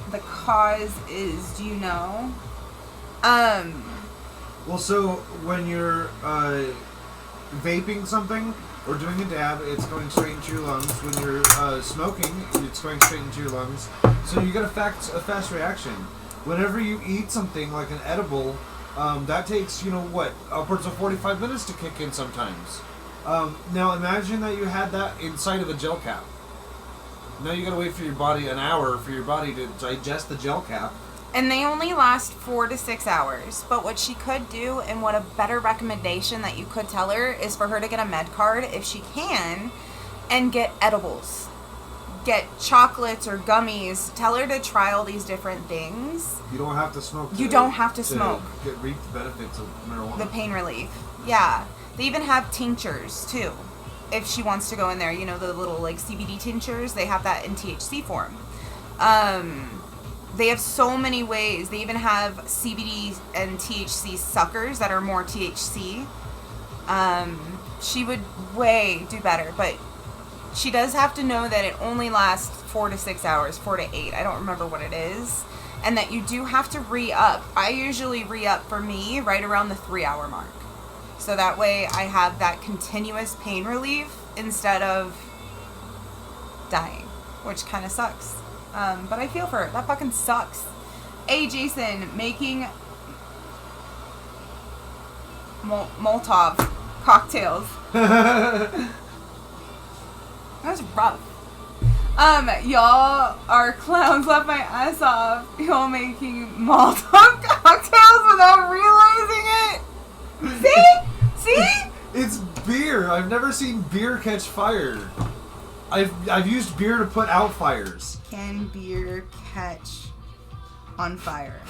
the cause is. Do you know? Well, so when you're vaping something or doing a dab, it's going straight into your lungs. When you're smoking, it's going straight into your lungs. So you get a fast reaction. Whenever you eat something like an edible, that takes, upwards of 45 minutes to kick in sometimes. Now imagine that you had that inside of a gel cap. Now you gotta wait for your body an hour for your body to digest the gel cap. And they only last 4 to 6 hours. But what she could do, and what a better recommendation that you could tell her, is for her to get a med card if she can, and get edibles. Get chocolates or gummies. Tell her to try all these different things. You don't have to smoke. You don't have to smoke. Reap the benefits of marijuana. The pain relief. Yeah. They even have tinctures too. If she wants to go in there, the little like CBD tinctures, they have that in THC form. They have so many ways. They even have CBD and THC suckers that are more THC. She would do better, but she does have to know that it only lasts 4 to 6 hours, 4 to 8. I don't remember what it is. And that you do have to re-up. I usually re-up for me right around the 3-hour mark. So that way I have that continuous pain relief instead of dying, which kind of sucks. But I feel for her. That fucking sucks. Hey, Jason, making Molotov cocktails. That was rough. Y'all are clowns. Laugh my ass off. Y'all making Molotov cocktails without realizing it. See? It's beer. I've never seen beer catch fire. I've used beer to put out fires. Can beer catch on fire?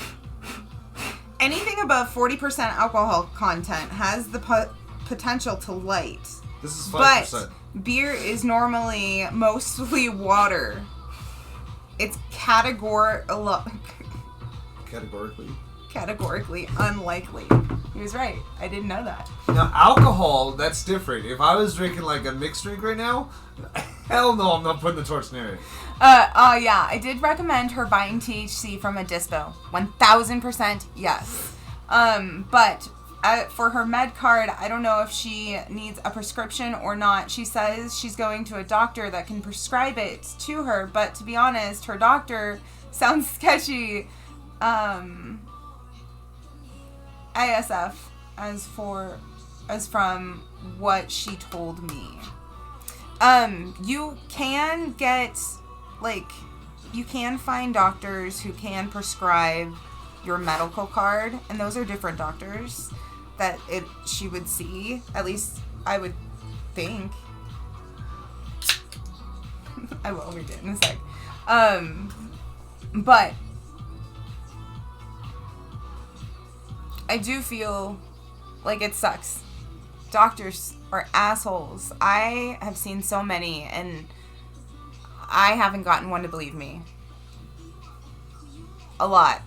Anything above 40% alcohol content has the potential to light. This is 5%. But beer is normally mostly water. It's categorically unlikely. He was right. I didn't know that. Now, alcohol, that's different. If I was drinking like a mixed drink right now, hell no, I'm not putting the torch near it. Yeah, I did recommend her buying THC from a dispo. 1000% yes. But for her med card, I don't know if she needs a prescription or not. She says she's going to a doctor that can prescribe it to her, but to be honest, her doctor sounds sketchy. ISF as from what she told me. You can get, you can find doctors who can prescribe your medical card, and those are different doctors that she would see. At least I would think. I will read it in a sec. But I do feel like it sucks. Doctors are assholes. I have seen so many, and I haven't gotten one to believe me. A lot.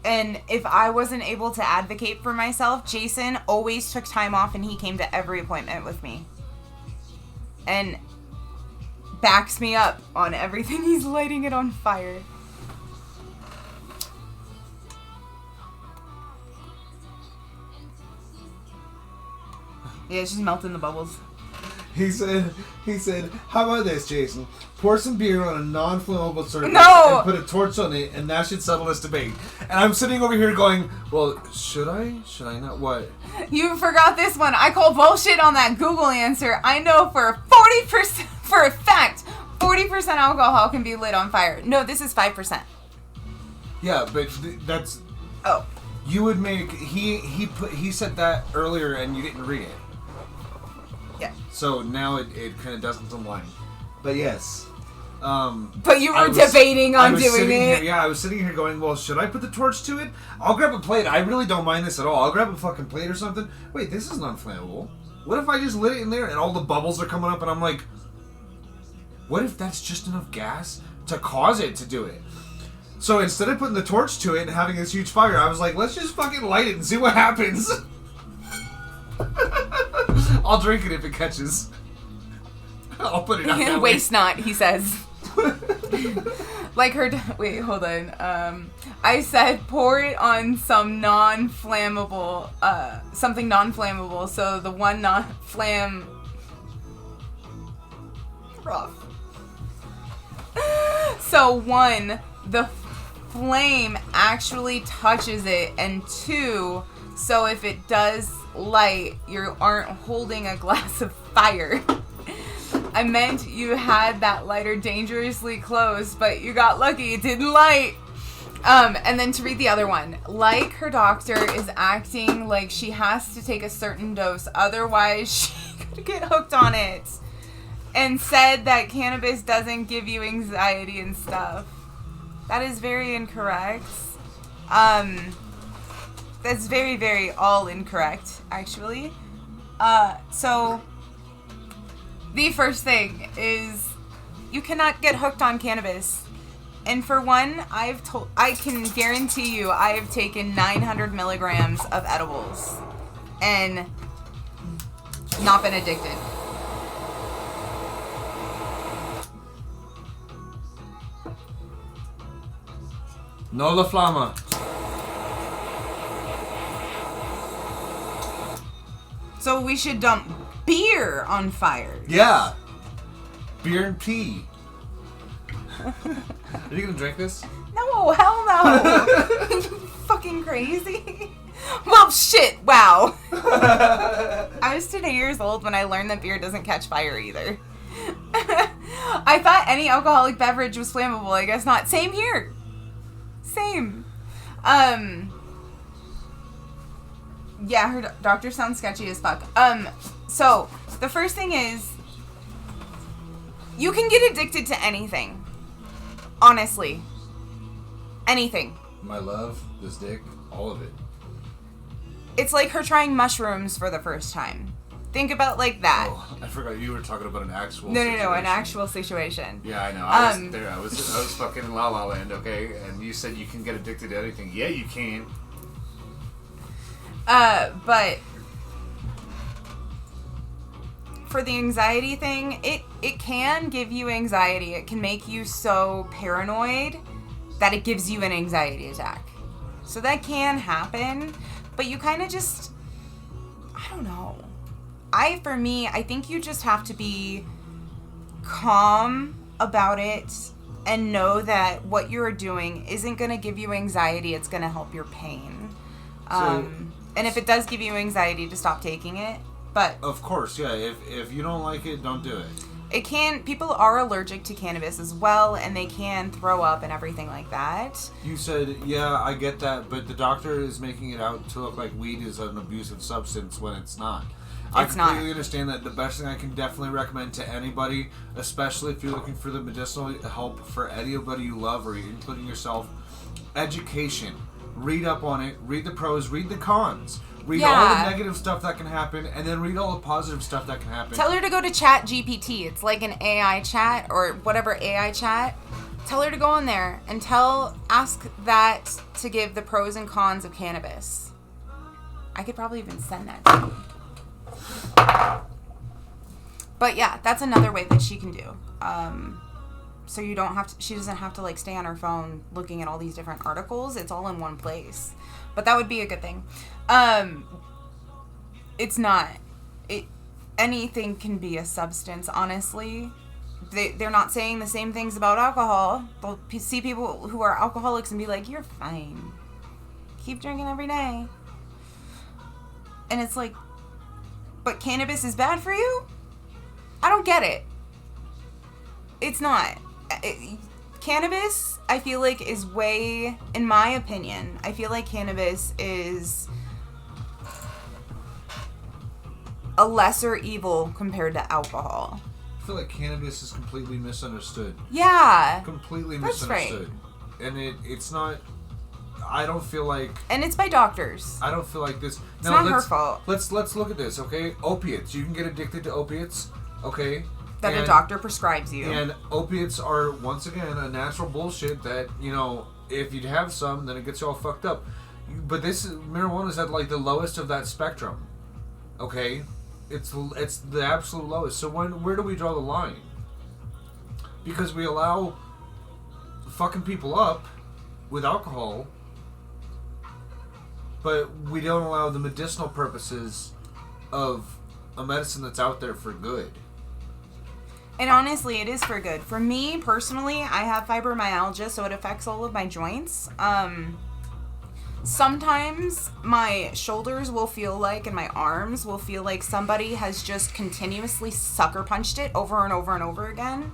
And if I wasn't able to advocate for myself, Jason always took time off and he came to every appointment with me. And backs me up on everything. He's lighting it on fire. Yeah, she's melting the bubbles. He said, how about this, Jason? Pour some beer on a non-flammable surface and put a torch on it, and that should settle this debate. And I'm sitting over here going, well, should I? Should I not? What? You forgot this one. I call bullshit on that Google answer. I know for 40% alcohol can be lit on fire. No, this is 5%. Yeah, but that's... Oh. You would make... He said that earlier, and you didn't read it. Yeah. So now it kind of doesn't align. But yes. But you were debating on doing it. I was sitting here going, well, should I put the torch to it? I'll grab a plate. I really don't mind this at all. I'll grab a fucking plate or something. Wait, this is non-flammable. What if I just lit it in there and all the bubbles are coming up and I'm like, what if that's just enough gas to cause it to do it? So instead of putting the torch to it and having this huge fire, I was like, let's just fucking light it and see what happens. I'll drink it if it catches. I'll put it out that way. Waste not, he says. Like her... Wait, hold on. I said pour it on some non-flammable... something non-flammable, so the one non-flam... Rough. So one, the flame actually touches it, and two, so if it does light, you aren't holding a glass of fire. I meant you had that lighter dangerously close, but you got lucky, it didn't light. And then to read the other one, like her doctor is acting like she has to take a certain dose, otherwise she could get hooked on it. And said that cannabis doesn't give you anxiety and stuff. That is very incorrect. That's very, very all incorrect, actually. So, the first thing is, you cannot get hooked on cannabis. And for one, I can guarantee you, I have taken 900 milligrams of edibles and not been addicted. No la flama. So we should dump beer on fire. Yeah. Beer and pee. Are you gonna drink this? No, hell no. Are you fucking crazy? Well, shit, wow. I was 2 years old when I learned that beer doesn't catch fire either. I thought any alcoholic beverage was flammable. I guess not. Same here. Same. Yeah, her doctor sounds sketchy as fuck. So, the first thing is, you can get addicted to anything. Honestly. Anything. My love, this dick, all of it. It's like her trying mushrooms for the first time. Think about like that. Oh, I forgot you were talking about an actual No, situation. an actual situation. Yeah, I know. I was there. I was fucking in La La Land, okay? And you said you can get addicted to anything. Yeah, you can. But for the anxiety thing, it can give you anxiety. It can make you so paranoid that it gives you an anxiety attack. So that can happen, but you kind of just, I don't know. For me, I think you just have to be calm about it and know that what you're doing isn't going to give you anxiety. It's going to help your pain. And if it does give you anxiety, to stop taking it. But of course, yeah. If you don't like it, don't do it. It can. People are allergic to cannabis as well, and they can throw up and everything like that. You said, yeah, I get that, but the doctor is making it out to look like weed is an abusive substance when it's not. I completely understand that. The best thing I can definitely recommend to anybody, especially if you're looking for the medicinal help for anybody you love or including yourself, education. Read up on it. Read the pros. Read the cons. Read all the negative stuff that can happen, and then read all the positive stuff that can happen. Tell her to go to ChatGPT. It's like an AI chat or whatever AI chat. Tell her to go on there and ask that to give the pros and cons of cannabis. I could probably even send that to you. But yeah, that's another way that she can do. So you don't have to, she doesn't have to like stay on her phone looking at all these different articles. It's all in one place. But that would be a good thing. It's not. anything can be a substance, honestly. They're not saying the same things about alcohol. They'll see people who are alcoholics and be like, you're fine. Keep drinking every day. And it's like, but cannabis is bad for you? I don't get it. It's not. Cannabis, I feel like, is way, in my opinion, I feel like cannabis is a lesser evil compared to alcohol. I feel like cannabis is completely misunderstood. Yeah. Completely misunderstood. Right. And it's not, I don't feel like... And it's by doctors. I don't feel like this... It's not her fault. Let's look at this, okay? Opiates. You can get addicted to opiates, okay? That a doctor prescribes you. And opiates are, once again, a natural bullshit that, you know, if you have some, then it gets you all fucked up. But marijuana's at, like, the lowest of that spectrum, okay? It's the absolute lowest. So where do we draw the line? Because we allow fucking people up with alcohol, but we don't allow the medicinal purposes of a medicine that's out there for good. And honestly, it is for good. For me, personally, I have fibromyalgia, so it affects all of my joints. Sometimes my shoulders will feel like, and my arms will feel like somebody has just continuously sucker punched it over and over and over again.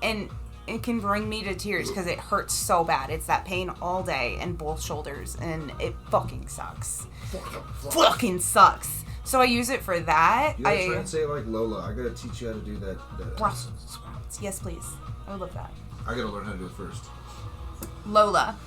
And it can bring me to tears because it hurts so bad. It's that pain all day in both shoulders, and it fucking sucks. Fucking sucks. So I use it for that. You gotta try and say it like Lola. I gotta teach you how to do that. Brussels sprouts. Yes, please. I would love that. I gotta learn how to do it first. Lola.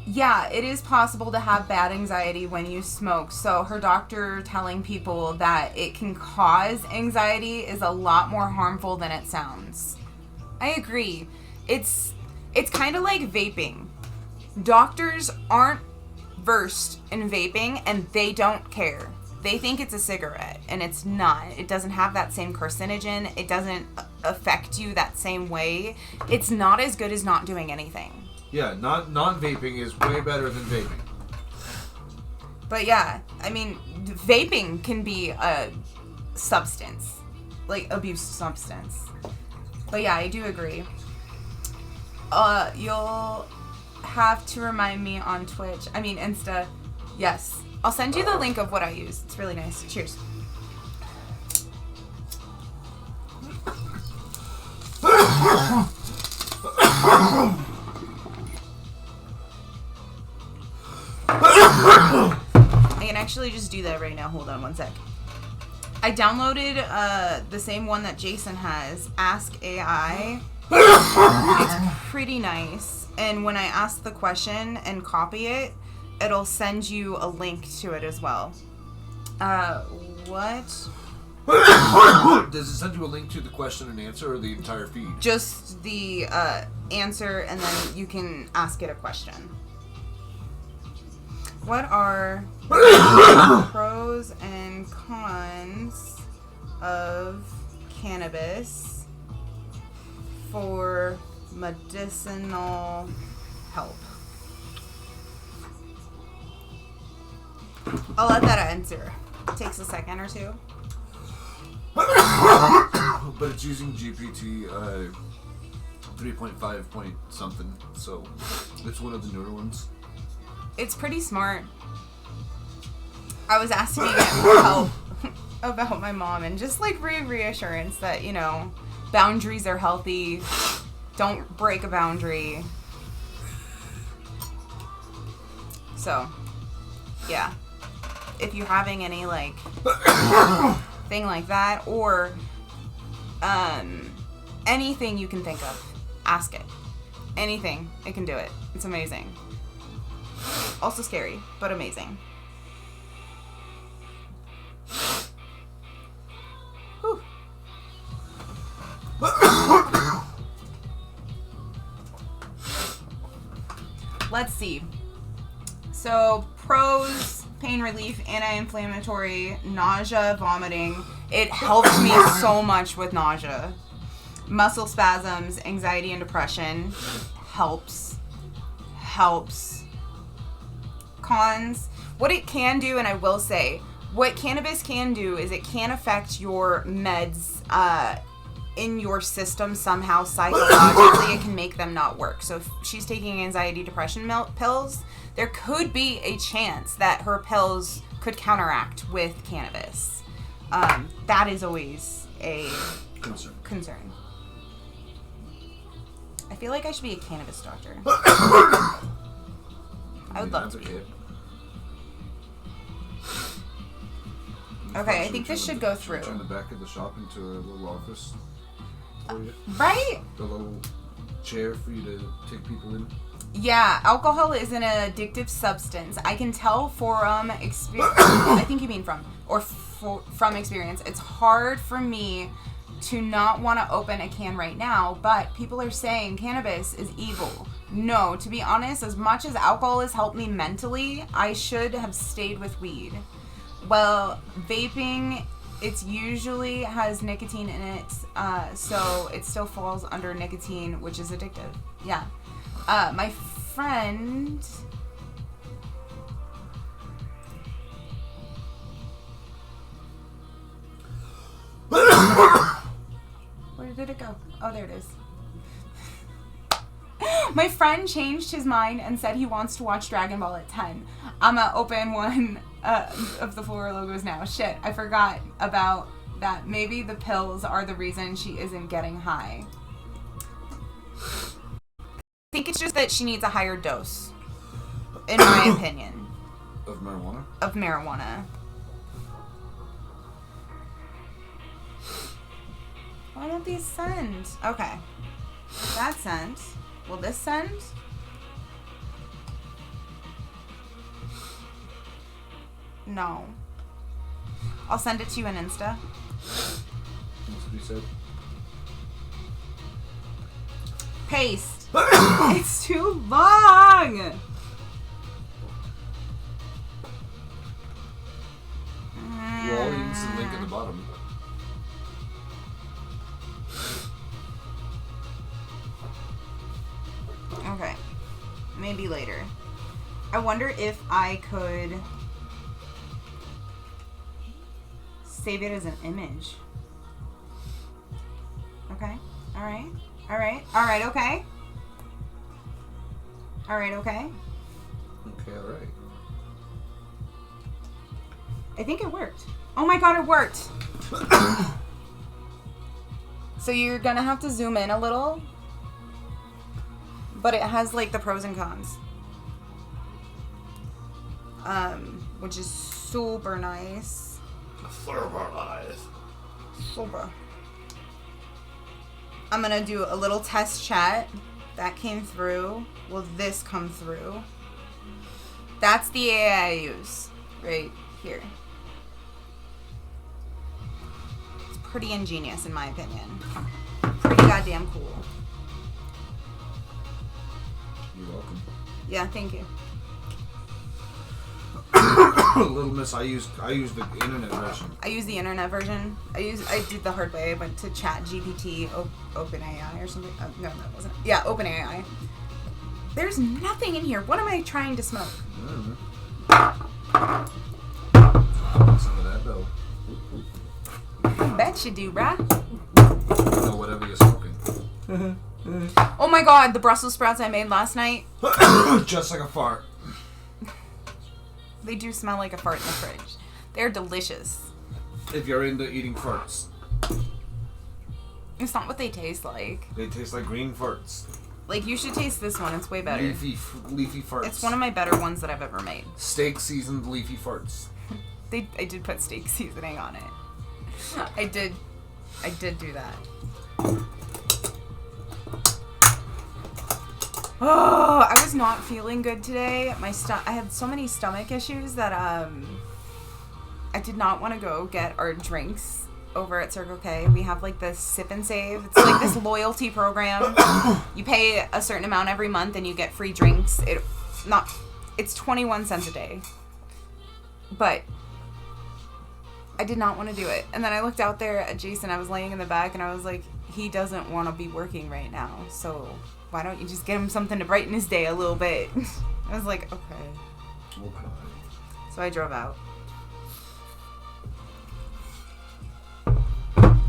Yeah, it is possible to have bad anxiety when you smoke. So her doctor telling people that it can cause anxiety is a lot more harmful than it sounds. I agree. It's kind of like vaping. Doctors aren't versed in vaping and they don't care. They think it's a cigarette and it's not. It doesn't have that same carcinogen. It doesn't affect you that same way. It's not as good as not doing anything. Yeah, non-vaping is way better than vaping. But yeah, I mean, vaping can be a substance, like abuse substance. But yeah, I do agree. You'll have to remind me on Twitch. I mean, Insta. Yes. I'll send you the link of what I use. It's really nice. Cheers. I can actually just do that right now. Hold on one sec. I downloaded the same one that Jason has, Ask AI. It's pretty nice. And when I ask the question and copy it, it'll send you a link to it as well. What? Does it send you a link to the question and answer or the entire feed? Just the answer, and then you can ask it a question. What are the pros and cons of cannabis for medicinal help? I'll let that answer. It takes a second or two. But it's using GPT 3.5 point something, so it's one of the newer ones. It's pretty smart. I was asking it for help about my mom and just like reassurance that, you know, boundaries are healthy. Don't break a boundary. So, yeah. If you're having any like thing like that or anything you can think of, ask it. Anything, it can do it. It's amazing. Also scary, but amazing. Whew. Let's see. So, pros, pain relief, anti-inflammatory, nausea, vomiting. It helps me so much with nausea. Muscle spasms, anxiety and depression. Helps. Cons. What it can do, and I will say, what cannabis can do is it can affect your meds in your system somehow psychologically. It can make them not work. So if she's taking anxiety, depression pills, there could be a chance that her pills could counteract with cannabis. That is always a concern. I feel like I should be a cannabis doctor. I would love to be. Okay, I think this should go through. Turn the back of the shop into a little office for you. Right? The little chair for you to take people in. Yeah, alcohol is an addictive substance. I can tell from experience. I think you mean from experience. It's hard for me to not want to open a can right now, but people are saying cannabis is evil. No, to be honest, as much as alcohol has helped me mentally, I should have stayed with weed. Well, vaping, it usually has nicotine in it, so it still falls under nicotine, which is addictive. Yeah. My friend... Where did it go? Oh, there it is. My friend changed his mind and said he wants to watch Dragon Ball at 10. I'm gonna open one of the Flora logos now. Shit, I forgot about that. Maybe the pills are the reason she isn't getting high. I think it's just that she needs a higher dose, in my opinion. Of marijuana? Of marijuana. Why don't these send? Okay. That sent. Will this send? No. I'll send it to you on Insta. That's what you said. Paste. It's too long. Well, all you use the link at the bottom. Okay. Maybe later. I wonder if I could save it as an image. Okay. Alright. Alright. Alright, okay. Alright, okay. Okay, alright. I think it worked. Oh my god, it worked! So you're gonna have to zoom in a little. But it has like the pros and cons. Which is super nice. Super nice. Super. I'm gonna do a little test chat. That came through. Will this come through? That's the AI I use. Right here. It's pretty ingenious in my opinion. Pretty goddamn cool. You're welcome. Yeah, thank you. Little miss, I use the internet version. I use the internet version. I did the hard way. I went to ChatGPT, OpenAI or something. No, that wasn't. Yeah, OpenAI. There's nothing in here. What am I trying to smoke? I some of that though. I bet you do, bruh. You know, whatever you're smoking. Oh my god, the Brussels sprouts I made last night. Just like a fart. They do smell like a fart in the fridge. They're delicious. If you're into eating farts. It's not what they taste like. They taste like green farts. Like, you should taste this one. It's way better. Leafy farts. It's one of my better ones that I've ever made. Steak seasoned leafy farts. I did put steak seasoning on it. I did do that. Oh, I was not feeling good today. I had so many stomach issues that I did not want to go get our drinks over at Circle K. We have like this sip and save. It's like this loyalty program. You pay a certain amount every month and you get free drinks. It's 21 cents a day. But I did not want to do it. And then I looked out there at Jason. I was laying in the back and I was like, he doesn't want to be working right now. So why don't you just get him something to brighten his day a little bit? I was like, okay. So I drove out.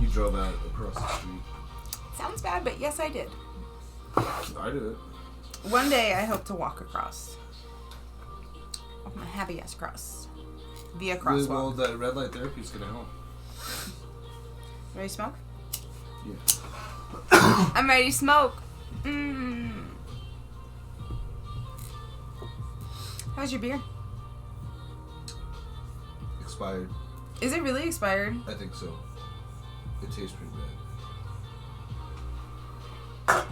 You drove out across the street. Sounds bad, but yes, I did. I did it. One day I hope to walk across. I'm a happy ass cross. Via crosswalk. Well, that red light therapy is gonna help. Ready to smoke? Yeah. I'm ready to smoke. How's your beer? Expired. Is it really expired? I think so. It tastes pretty bad.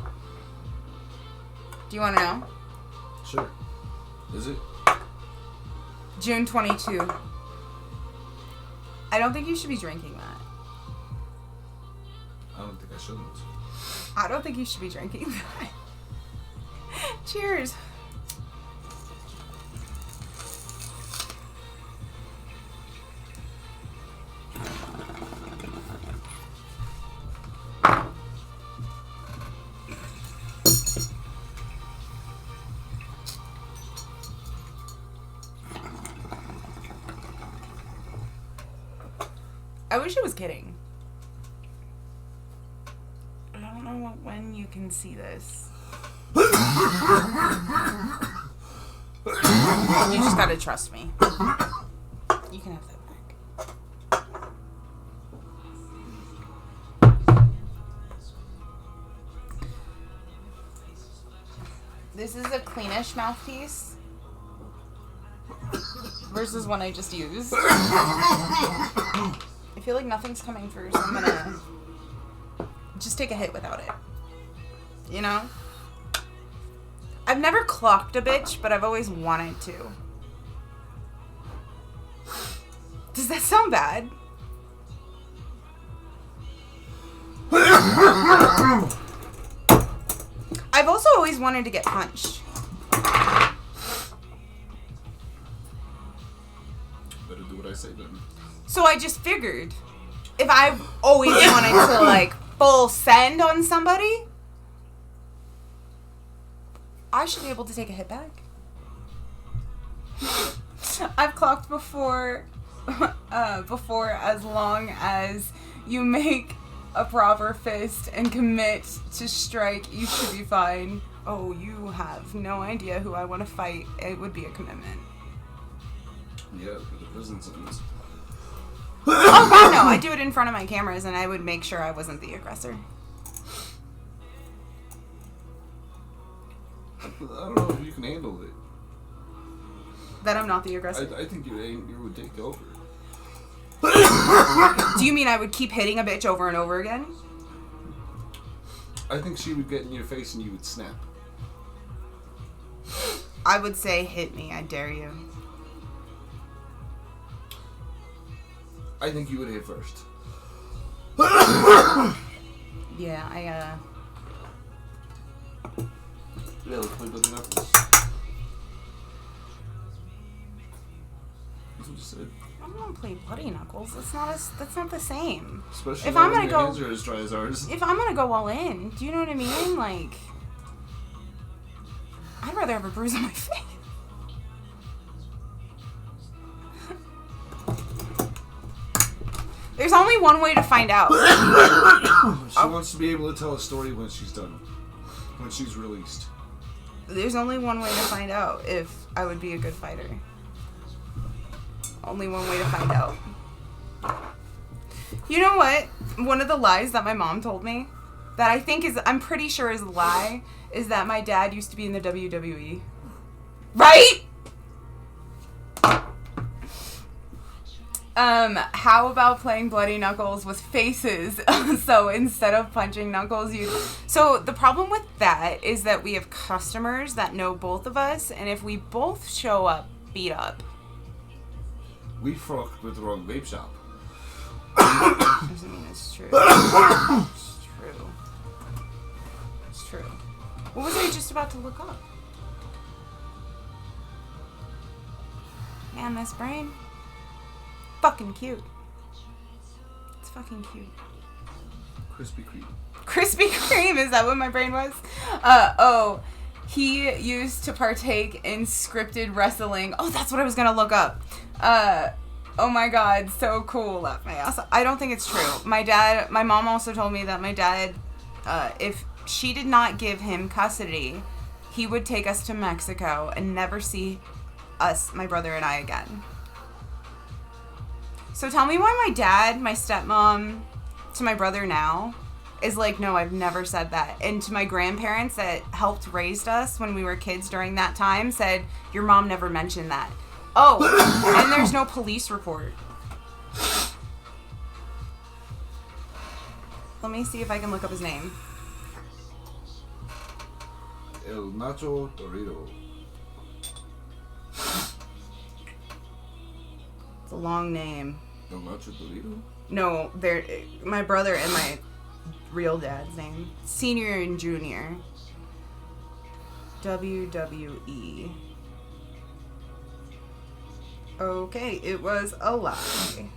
Do you want to know? Sure. Is it? June 22. I don't think you should be drinking that. I don't think I shouldn't. I don't think you should be drinking that. Cheers. I wish it was kidding. I don't know when you can see this. You just gotta trust me. You can have that back. This is a cleanish mouthpiece versus one I just used. I feel like nothing's coming through, so I'm gonna just take a hit without it. You know? I've never clocked a bitch, but I've always wanted to. Does that sound bad? I've also always wanted to get punched. Better do what I say then. So I just figured, if I've always wanted to, like, full send on somebody, I should be able to take a hit back. I've clocked before as long as you make a proper fist and commit to strike, you should be fine. Oh, you have no idea who I want to fight. It would be a commitment. Yeah, for the prison sentence. Oh god, no, I do it in front of my cameras and I would make sure I wasn't the aggressor. I don't know if you can handle it. That I'm not the aggressor? I think you would take over. Do you mean I would keep hitting a bitch over and over again? I think she would get in your face and you would snap. I would say, hit me, I dare you. I think you would hit first. Yeah, Yeah, let's play Bloody Knuckles. That's what you said. I don't want to play Bloody Knuckles. That's not the same. Especially if I'm when gonna your go, hands are as dry as ours. If I'm gonna go all in, do you know what I mean? Like, I'd rather have a bruise on my face. There's only one way to find out. She wants to be able to tell a story when she's done. When she's released. There's only one way to find out if I would be a good fighter. Only one way to find out. You know what? One of the lies that my mom told me, that I think I'm pretty sure is a lie, is that my dad used to be in the WWE. Right? How about playing Bloody Knuckles with faces? So instead of punching Knuckles, So the problem with that is that we have customers that know both of us, and if we both show up beat up. We fucked with the wrong vape shop. I mean, it's true. It's true. It's true. What was I just about to look up? Man, this brain. Fucking cute. It's fucking cute. Krispy Kreme. Krispy Kreme, is that what my brain was? He used to partake in scripted wrestling. Oh, that's what I was going to look up. Oh my God, so cool. Laugh my ass off. I don't think it's true. My mom also told me that my dad, if she did not give him custody, he would take us to Mexico and never see us, my brother and I, again. So tell me why my dad, my stepmom, to my brother now, is like, no, I've never said that. And to my grandparents that helped raise us when we were kids during that time said, your mom never mentioned that. Oh, and there's no police report. Let me see if I can look up his name. El Nacho Torito. It's a long name. El Nacho Torito? No, they're my brother and my real dad's name. Senior and junior. WWE. Okay, it was a lie.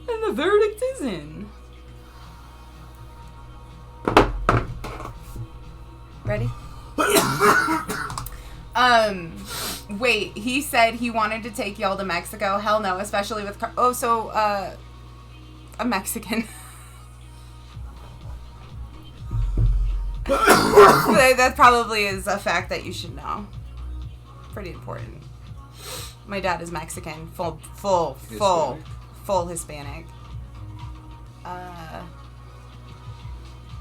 And the verdict is in. Ready? Wait, he said he wanted to take y'all to Mexico. Hell no, especially with a Mexican. That probably is a fact that you should know. Pretty important. My dad is Mexican, full Hispanic.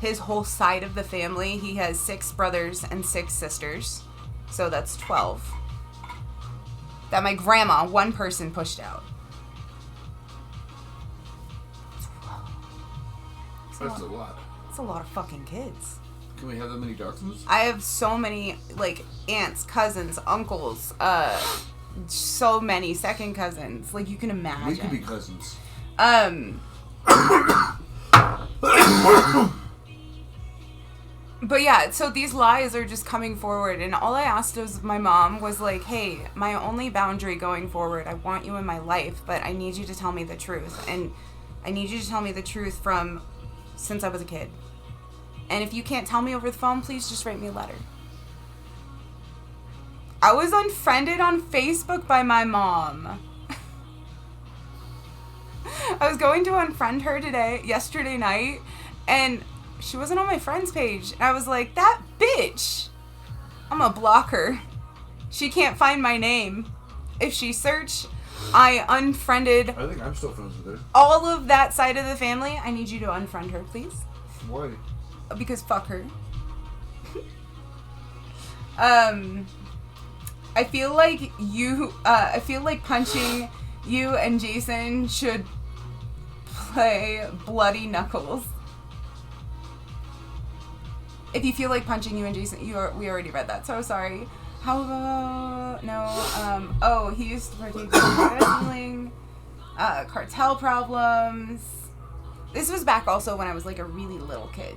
His whole side of the family, he has 6 brothers and 6 sisters. So that's 12. That my grandma, one person, pushed out. That's a lot. That's a lot of fucking kids. Can we have that many Dachshunds? I have so many, like, aunts, cousins, uncles, so many second cousins. Like, you can imagine. We could be cousins. But yeah, so these lies are just coming forward, and all I asked of my mom was like, hey, my only boundary going forward, I want you in my life, but I need you to tell me the truth, and I need you to tell me the truth from since I was a kid. And if you can't tell me over the phone, please just write me a letter. I was unfriended on Facebook by my mom. I was going to unfriend her yesterday night, and she wasn't on my friends page. And I was like, that bitch, I'm gonna block her. She can't find my name. If she search, I unfriended. I think I'm still friends with her. All of that side of the family. I need you to unfriend her, please. Why? Because fuck her. I feel like punching you and Jason should play Bloody Knuckles. If you feel like punching you and Jason, we already read that, so sorry. How about, no, he used to partake in wrestling, cartel problems. This was back also when I was like a really little kid.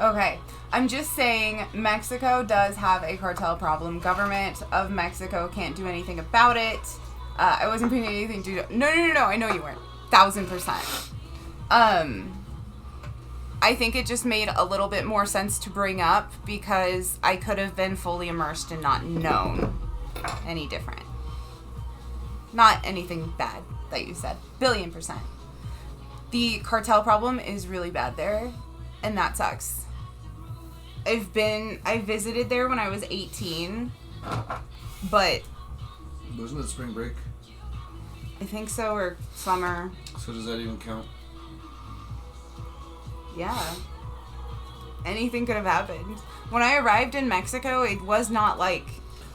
Okay, I'm just saying Mexico does have a cartel problem. Government of Mexico can't do anything about it. I wasn't putting anything to... No, I know you weren't. 1,000%. I think it just made a little bit more sense to bring up because I could have been fully immersed and not known any different. Not anything bad that you said. 1,000,000,000%. The cartel problem is really bad there, and that sucks. I visited there when I was 18, but... Wasn't it spring break? I think so, or summer. So does that even count? Yeah. Anything could have happened. When I arrived in Mexico, it was not like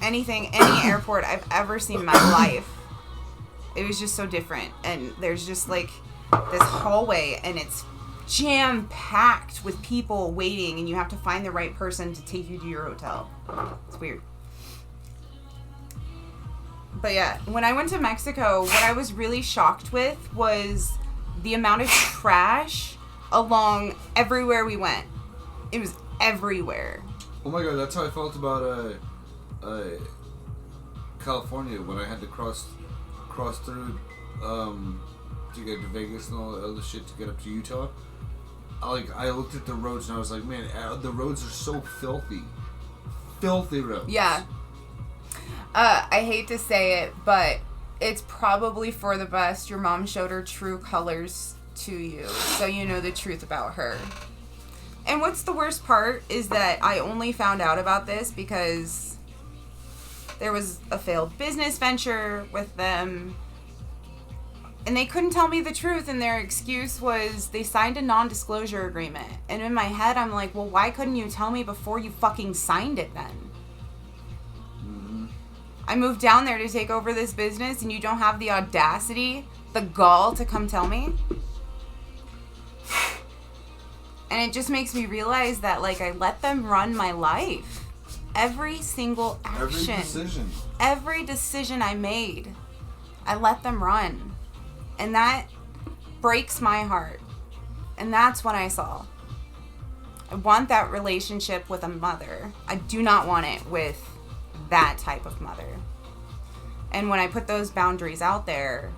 any airport I've ever seen in my life. It was just so different. And there's just like this hallway, and it's jam-packed with people waiting, and you have to find the right person to take you to your hotel. It's weird. But yeah, when I went to Mexico, what I was really shocked with was the amount of trash along everywhere we went. It was everywhere. Oh my god, that's how I felt about California when I had to cross cross through to get to Vegas and all that other shit to get up to Utah, I looked at the roads and I was like, man, the roads are so filthy. Filthy roads. Yeah. I hate to say it, but it's probably for the best your mom showed her true colors to you, so you know the truth about her. And what's the worst part is that I only found out about this because there was a failed business venture with them, and they couldn't tell me the truth, and their excuse was they signed a non-disclosure agreement. And in my head, I'm like, well, why couldn't you tell me before you fucking signed it then? I moved down there to take over this business, and you don't have the audacity, the gall to come tell me? And it just makes me realize that, like, I let them run my life. Every single action. Every decision I made, I let them run. And that breaks my heart. And that's what I saw. I want that relationship with a mother. I do not want it with that type of mother. And when I put those boundaries out there,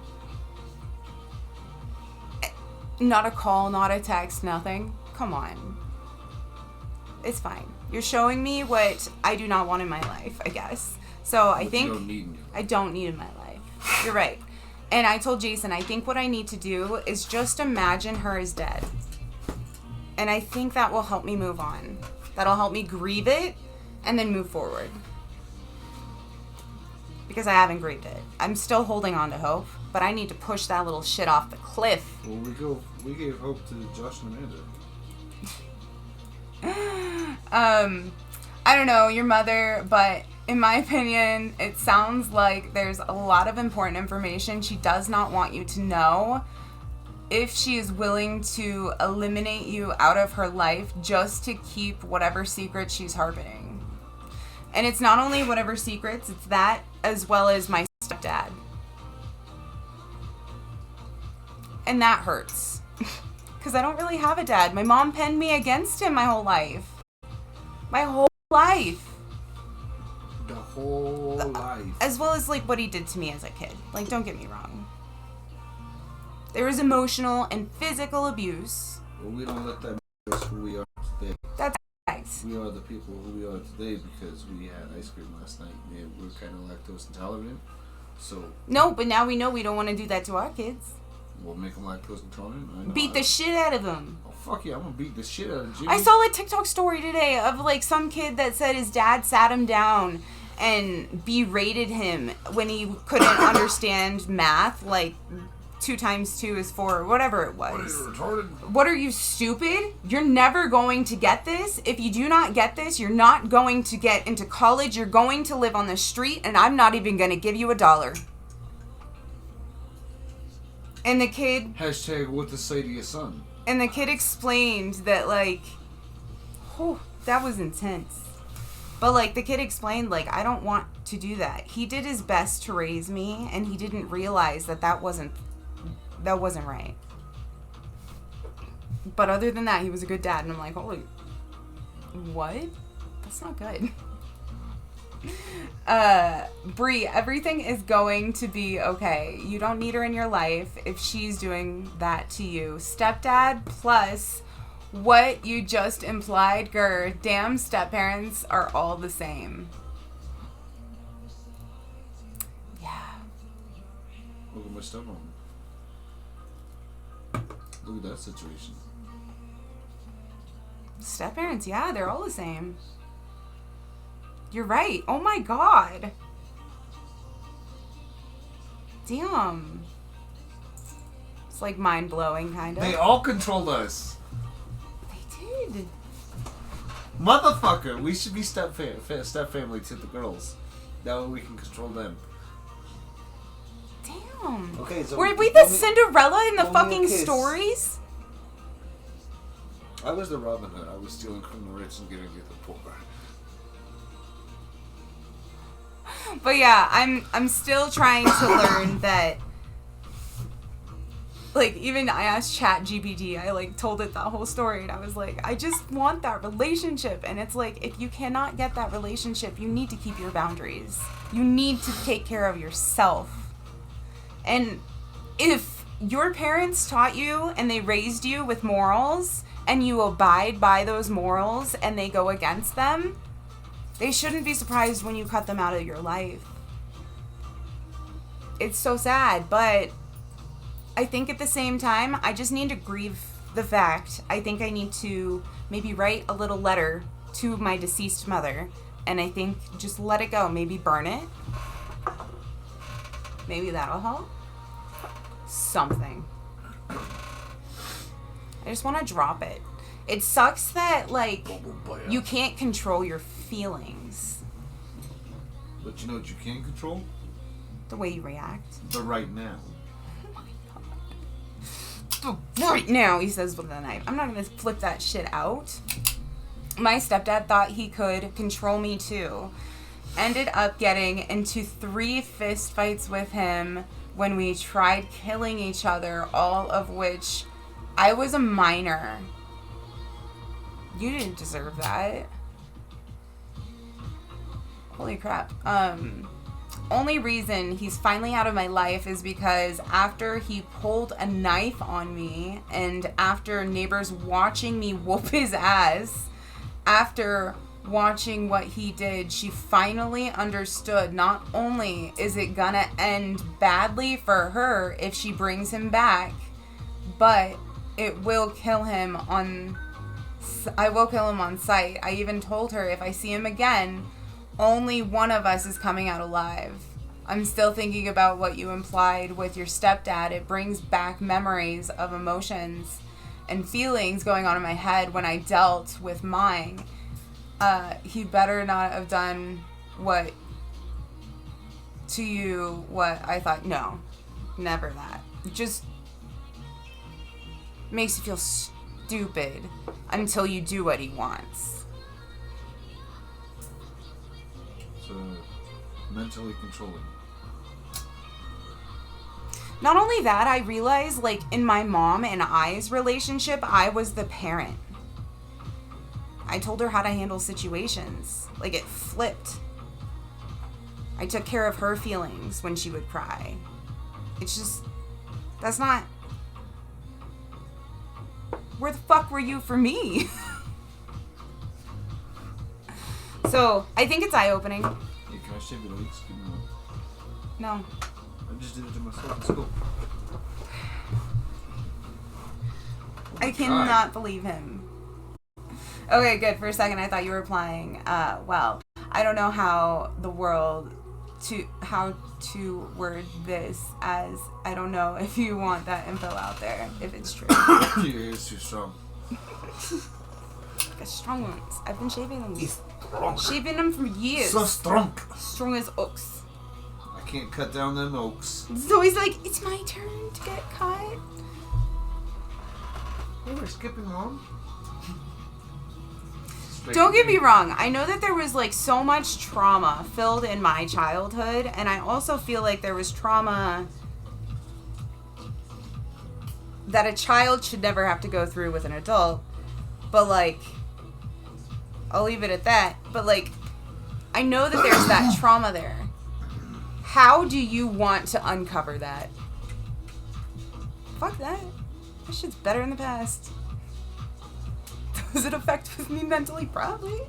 not a call, not a text, nothing. Come on. It's fine. You're showing me what I do not want in my life, I guess. So I think I don't need in my life. You're right. And I told Jason, I think what I need to do is just imagine her as dead. And I think that will help me move on. That'll help me grieve it and then move forward. Because I haven't grieved it. I'm still holding on to hope, but I need to push that little shit off the cliff. Well, we gave hope to Josh and Amanda. I don't know, your mother, but in my opinion, it sounds like there's a lot of important information she does not want you to know if she is willing to eliminate you out of her life just to keep whatever secret she's harboring. And it's not only whatever secrets, it's that as well as my stepdad. And that hurts. Because I don't really have a dad. My mom penned me against him my whole life. My whole life. The whole life. As well as, like, what he did to me as a kid. Like, don't get me wrong. There was emotional and physical abuse. Well, we don't let that make us who we are today. That's nice. We are the people who we are today because we had ice cream last night and we're kind of lactose intolerant. So. No, but now we know we don't want to do that to our kids. We'll make them lactose intolerant. Beat the shit out of them. Oh, fuck yeah, I'm gonna beat the shit out of Jimmy. I saw a TikTok story today of, like, some kid that said his dad sat him down and berated him when he couldn't understand math, like 2 times 2 is 4, whatever it was. What are you, retarded? What are you, stupid? You're never going to get this. If you do not get this, you're not going to get into college. You're going to live on the street, and I'm not even going to give you $1. And the kid... Hashtag what to say to your son. And the kid explained that, like... Oh, that was intense. But, like, the kid explained, like, I don't want to do that. He did his best to raise me, and he didn't realize that wasn't right. But other than that, he was a good dad. And I'm like, holy... What? That's not good. Bree, everything is going to be okay. You don't need her in your life if she's doing that to you. Stepdad plus what you just implied, damn stepparents are all the same. Yeah. Look at my stepmom. Look at that situation. Stepparents, yeah, they're all the same. You're right. Oh my god. Damn. It's like mind-blowing, kind of. They all controlled us. They did. Motherfucker, we should be step family to the girls. That way we can control them. Damn. Okay, so were we the Cinderella in the fucking stories? I was the Robin Hood. I was stealing from the rich and giving it to the poor. But yeah, I'm still trying to learn that, like, even I asked ChatGPT, I, like, told it that whole story, and I was like, I just want that relationship. And it's like, if you cannot get that relationship, you need to keep your boundaries. You need to take care of yourself. And if your parents taught you and they raised you with morals and you abide by those morals and they go against them, they shouldn't be surprised when you cut them out of your life. It's so sad, but I think at the same time, I just need to grieve the fact. I think I need to maybe write a little letter to my deceased mother, and I think just let it go. Maybe burn it. Maybe that'll help. Something. I just want to drop it. It sucks that, like, you can't control your feelings. But you know what you can control? The way you react. The right now. Oh my God. Right now, he says with a knife. I'm not going to flip that shit out. My stepdad thought he could control me too. Ended up getting into 3 fist fights with him when we tried killing each other, all of which I was a minor. You didn't deserve that. Holy crap. Only reason he's finally out of my life is because after he pulled a knife on me and after neighbors watching me whoop his ass, after watching what he did, she finally understood not only is it gonna end badly for her if she brings him back, but it will kill him I will kill him on sight. I even told her if I see him again, only one of us is coming out alive. I'm still thinking about what you implied with your stepdad. It brings back memories of emotions and feelings going on in my head when I dealt with mine. He better not have done what to you what I thought. No, never that. It just makes you feel stupid until you do what he wants. So, mentally controlling. Not only that, I realized, like, in my mom and I's relationship, I was the parent. I told her how to handle situations. Like, it flipped. I took care of her feelings when she would cry. It's just, that's not... Where the fuck were you for me? So, I think it's eye-opening. Hey, can I shave your legs? Give me one. No. I just did it to myself in school. I cannot believe him. Okay, good. For a second, I thought you were replying, well, I don't know how to word this as, I don't know if you want that info out there, if it's true. Your hair's too strong. Got strong ones. I've been shaving them. He's strong. Shaving them for years. So strong. Strong as oaks. I can't cut down them oaks. So he's like, it's my turn to get cut. Oh, we're skipping on. Don't get me wrong. I know that there was like so much trauma filled in my childhood, and I also feel like there was trauma that a child should never have to go through with an adult. But like, I'll leave it at that. But like, I know that there's that trauma there. How do you want to uncover that? Fuck that. That shit's better in the past. Does it affect with me mentally? Probably.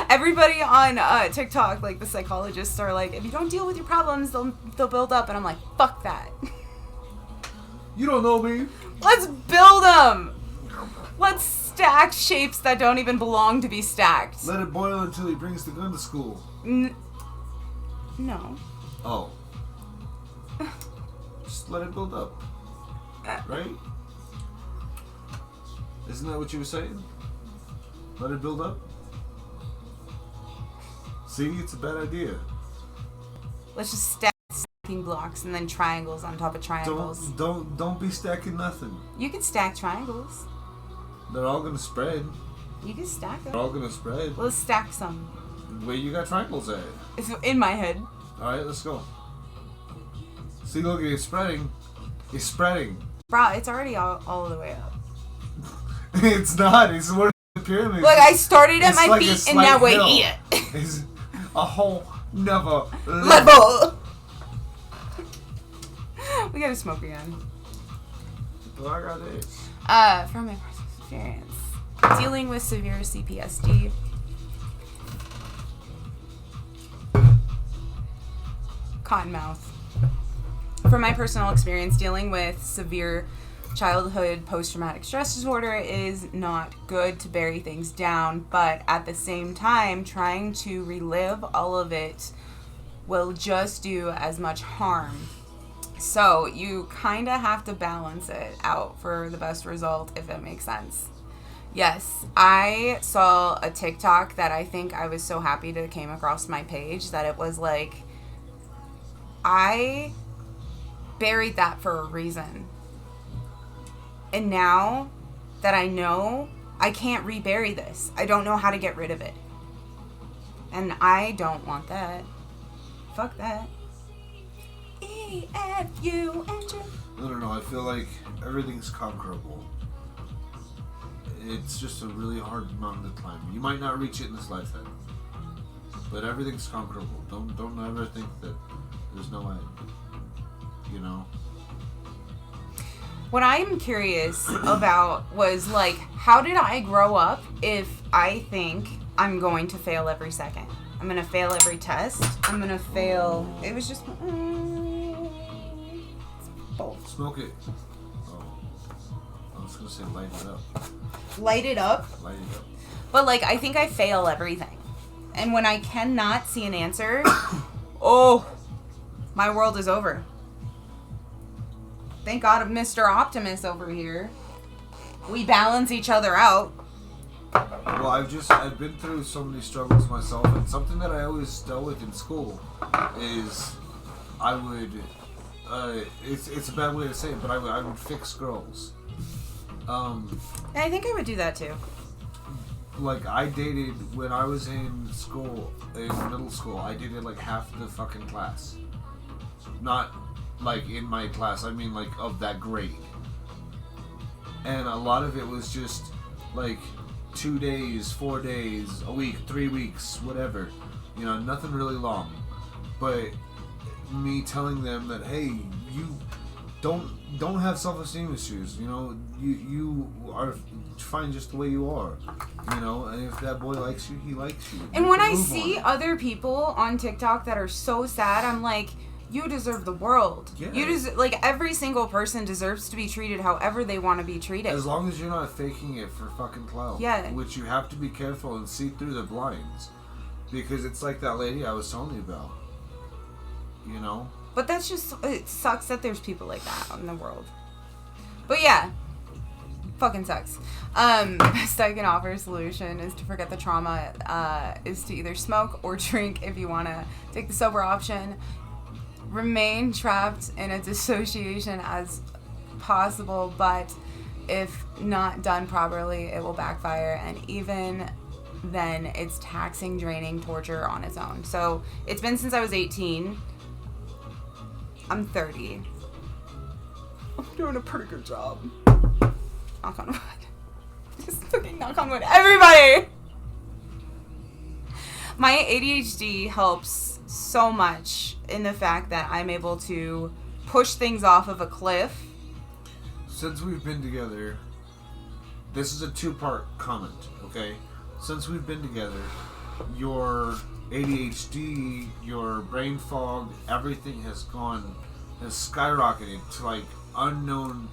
Everybody on TikTok, like the psychologists, are like, if you don't deal with your problems, they'll build up. And I'm like, fuck that. You don't know me. Let's build them. Let's stack shapes that don't even belong to be stacked. Let it boil until he brings the gun to school. No. Oh. Just let it build up. Right? Isn't that what you were saying? Let it build up? See, it's a bad idea. Let's just stack stacking blocks and then triangles on top of triangles. Don't be stacking nothing. You can stack triangles. They're all gonna spread. You can stack them. They're all gonna spread. Let's stack some. Where you got triangles at? It's in my head. Alright, let's go. See, look, it's spreading. It's spreading. Bro, it's already all the way up. It's not. It's one of the pyramids. Look, I started at my like feet and now we're here. It's a whole never level. We gotta smoke again. Well, I got it. From my personal experience, dealing with severe CPSD. Cottonmouth. From my personal experience, dealing with severe childhood post-traumatic stress disorder is not good to bury things down, but at the same time, trying to relive all of it will just do as much harm. So you kind of have to balance it out for the best result, if it makes sense. Yes, I saw a TikTok that I think I was so happy to came across my page that it was like, I buried that for a reason. And now that I know, I can't rebury this. I don't know how to get rid of it. And I don't want that. Fuck that. E-F-U engine. I don't know. I feel like everything's conquerable. It's just a really hard mountain to climb. You might not reach it in this lifetime, but everything's conquerable. Don't ever think that there's no end. You know? What I'm curious about was, like, how did I grow up if I think I'm going to fail every second? I'm going to fail every test. I'm going to fail. It was just... both. Smoke it. Oh. I was going to say light it up. Light it up? Light it up. But, like, I think I fail everything. And when I cannot see an answer, oh, my world is over. Thank God of Mr. Optimist over here. We balance each other out. Well, I've been through so many struggles myself, and something that I always dealt with in school is I would, it's a bad way to say it, but I would fix girls. I think I would do that too. Like, I dated, when I was in school, in middle school, I dated like half the fucking class. Not like in my class, I mean like of that grade. And a lot of it was just like 2 days, 4 days, a week, 3 weeks, whatever. You know, nothing really long. But me telling them that, hey, you don't have self-esteem issues. You know, you are fine just the way you are. You know, and if that boy likes you, he likes you. And when I see other people on TikTok that are so sad, I'm like, you deserve the world. Yeah. Like, every single person deserves to be treated however they want to be treated. As long as you're not faking it for fucking clout. Yeah. Which you have to be careful and see through the blinds. Because it's like that lady I was telling you about. You know? But that's just, it sucks that there's people like that in the world. But yeah. Fucking sucks. Best I can offer solution is to forget the trauma, is to either smoke or drink if you want to take the sober option. Remain trapped in a dissociation as possible, but if not done properly, it will backfire, and even then, it's taxing, draining, torture on its own. So, it's been since I was 18. I'm 30. I'm doing a pretty good job. Knock on wood. Just fucking knock on wood. Everybody! My ADHD helps so much in the fact that I'm able to push things off of a cliff. Since we've been together, this is a 2-part comment, okay? Since we've been together, your ADHD, your brain fog, everything has skyrocketed to like unknown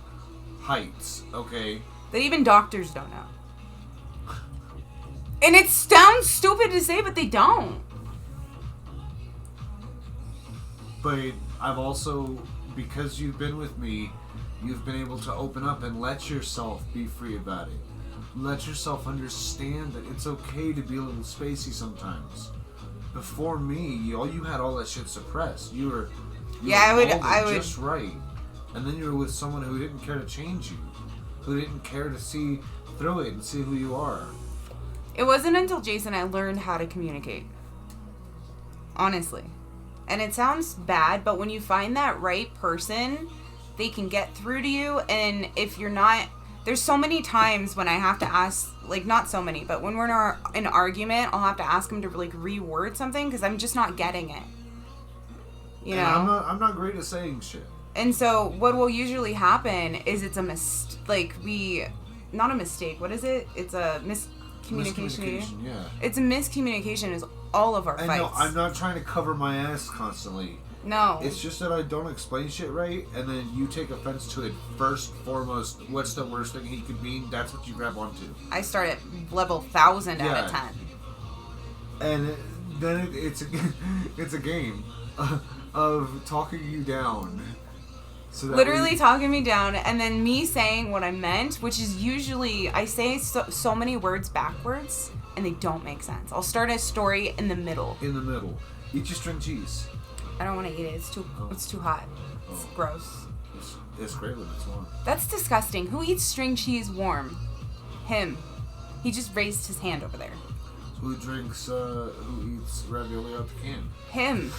heights, okay? That even doctors don't know. And it sounds stupid to say, but they don't. But I've also, because you've been with me, you've been able to open up and let yourself be free about it. Let yourself understand that it's okay to be a little spacey sometimes. Before me, you had all that shit suppressed. You were I would just right. And then you were with someone who didn't care to change you, who didn't care to see through it and see who you are. It wasn't until Jason I learned how to communicate. Honestly. And it sounds bad, but when you find that right person, they can get through to you. And if you're not, there's so many times when I have to ask, like, not so many, but when we're in an argument, I'll have to ask him to like reword something because I'm just not getting it. You know? I'm not great at saying shit. And so what will usually happen is it's a not a mistake. What is it? It's a miscommunication. Yeah. It's a miscommunication is all of our fights. I know. I'm not trying to cover my ass constantly. No. It's just that I don't explain shit right, and then you take offense to it first, foremost. What's the worst thing he could mean? That's what you grab onto. I start at level 1,000 out of 10. And then it's a game of talking you down. So Literally talking me down, and then me saying what I meant, which is usually, I say so many words backwards, and they don't make sense. I'll start a story in the middle. In the middle. Eat your string cheese. I don't want to eat it. It's too hot. It's gross. It's great when it's warm. That's disgusting. Who eats string cheese warm? Him. He just raised his hand over there. Who eats ravioli out the can? Him.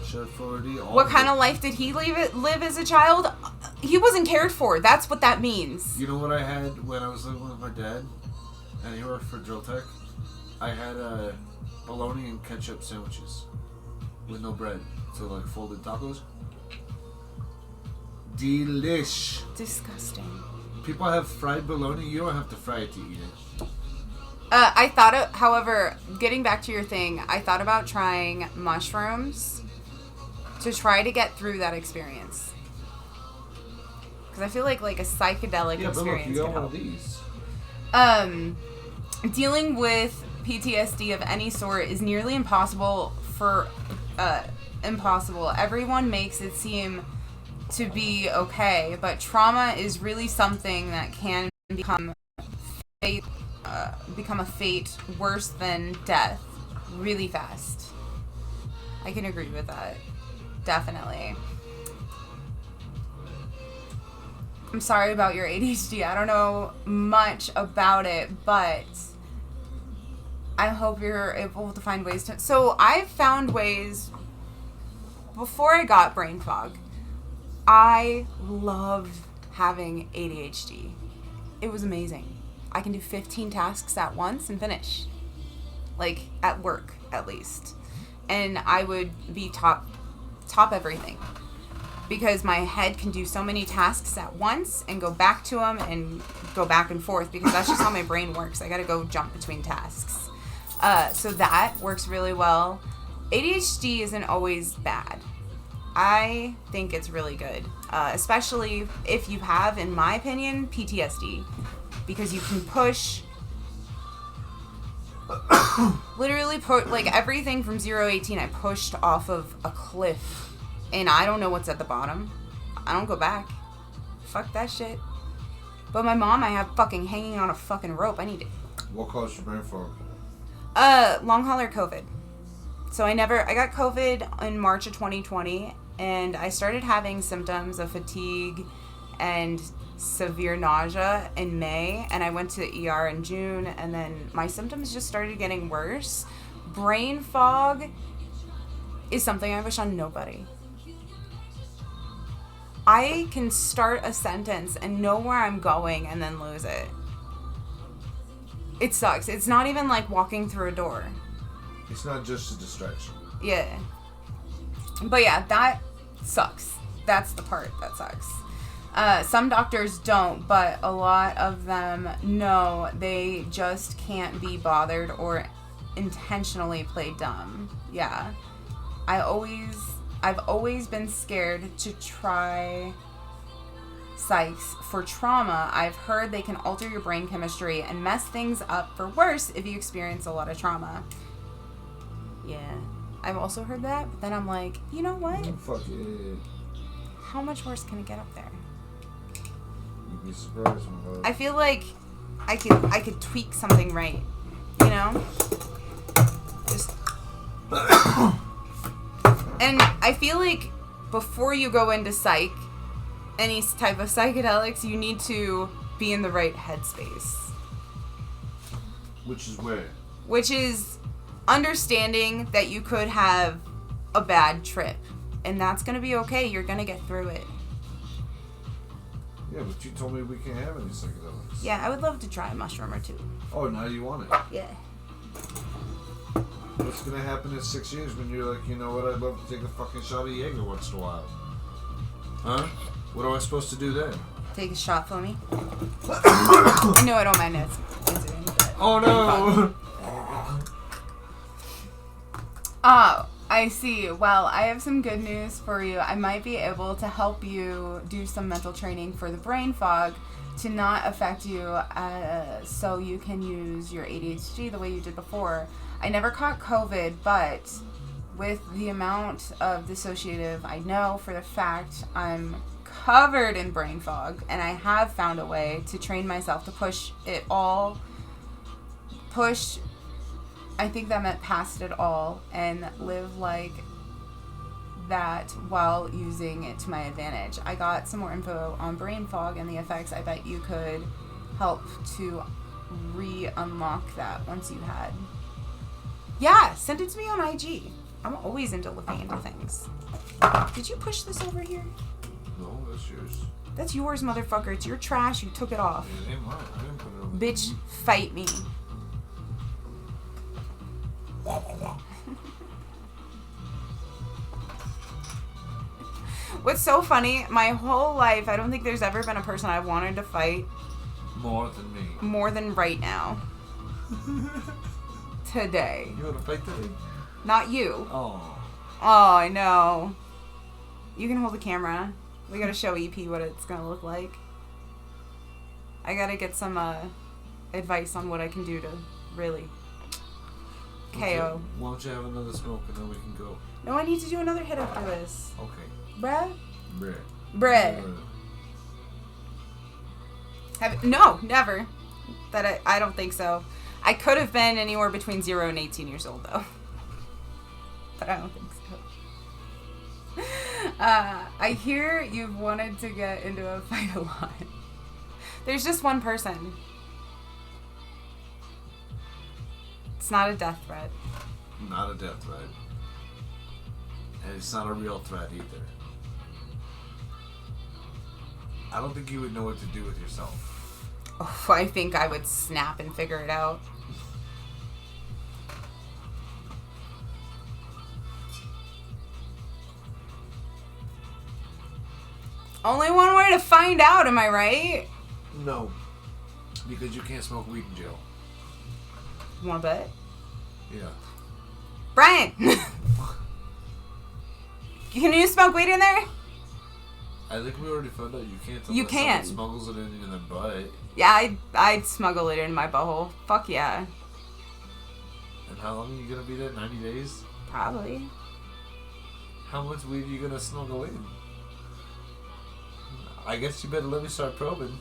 Chef Florida. What kind of life did he live as a child? He wasn't cared for. That's what that means. You know what I had when I was living with my dad? And he worked for Drill Tech? I had bologna and ketchup sandwiches. With no bread. So like folded tacos. Delish. Disgusting. People have fried bologna. You don't have to fry it to eat it. I thought of, however, getting back to your thing, I thought about trying mushrooms to try to get through that experience. Because I feel like a psychedelic experience. Yeah, but look, you got one of these. Dealing with PTSD of any sort is nearly impossible impossible. Everyone makes it seem to be okay, but trauma is really something that can become a fate worse than death really fast. I can agree with that. Definitely. I'm sorry about your ADHD. I don't know much about it, but I hope you're able to find ways to... So I've found ways... Before I got brain fog, I loved having ADHD. It was amazing. I can do 15 tasks at once and finish. Like, at work, at least. And I would be top everything. Because my head can do so many tasks at once and go back to them and go back and forth, because that's just how my brain works. I gotta go jump between tasks. So that works really well. ADHD isn't always bad. I think it's really good. Especially if you have, in my opinion, PTSD. Because you can push... literally put, like, everything from 0 to 18 I pushed off of a cliff. And I don't know what's at the bottom. I don't go back. Fuck that shit. But my mom, I have fucking hanging on a fucking rope. I need it. What caused your brain fog? Long hauler COVID. So I got COVID in March of 2020, and I started having symptoms of fatigue and severe nausea in May, and I went to the ER in June, and then my symptoms just started getting worse. Brain fog is something I wish on nobody. I can start a sentence and know where I'm going and then lose it. It sucks. It's not even like walking through a door. It's not just a distraction. Yeah. But yeah, that sucks. That's the part that sucks. Some doctors don't, but a lot of them know they just can't be bothered or intentionally play dumb. Yeah. I've always been scared to try psychs for trauma. I've heard they can alter your brain chemistry and mess things up for worse if you experience a lot of trauma. Yeah. I've also heard that, but then I'm like, you know what? Fuck yeah. How much worse can it get up there? You'd be surprised. I feel like I could tweak something right, you know? Just... And I feel like before you go into psych, any type of psychedelics, you need to be in the right headspace. Which is where? Which is understanding that you could have a bad trip. And that's going to be okay. You're going to get through it. Yeah, but you told me we can't have any psychedelics. Yeah, I would love to try a mushroom or two. Oh, now you want it? Yeah. What's gonna happen in 6 years when you're like, you know what, I'd love to take a fucking shot of Jaeger once in a while? Huh? What am I supposed to do then? Take a shot for me. No, I don't mind it. Oh no! Oh, I see. Well, I have some good news for you. I might be able to help you do some mental training for the brain fog to not affect you so you can use your ADHD the way you did before. I never caught COVID, but with the amount of dissociative I know for the fact I'm covered in brain fog, and I have found a way to train myself to push it all. I think that meant past it all and live like that while using it to my advantage. I got some more info on brain fog and the effects. I bet you could help to re-unlock that once you had. Yeah, send it to me on IG. I'm always into looking into things. Did you push this over here? No, that's yours. That's yours, motherfucker. It's your trash. You took it off. It ain't mine. I didn't put it over. Bitch, fight me. What's so funny, my whole life, I don't think there's ever been a person I wanted to fight more than me. More than right now. Today. You want to fight today? Not you. Oh. Oh, I know. You can hold the camera. We gotta show EP what it's gonna look like. I gotta get some advice on what I can do to really KO. Okay. Why don't you have another smoke and then we can go? No, I need to do another hit after this. Okay. Bruh? Bruh. No, never. I don't think so. I could have been anywhere between 0 and 18 years old, though. But I don't think so. I hear you've wanted to get into a fight a lot. There's just one person. It's not a death threat. Not a death threat. And it's not a real threat either. I don't think you would know what to do with yourself. Oh, I think I would snap and figure it out. Only one way to find out, am I right? No. Because you can't smoke weed in jail. You want to bet? Yeah. Brian! Can you smoke weed in there? I think we already found out you can't. You can. Someone smuggles it in their butt. Yeah, I'd smuggle it in my butthole. Fuck yeah. And how long are you gonna be there? 90 days? Probably. How much weed are you gonna smuggle in? I guess you better let me start probing.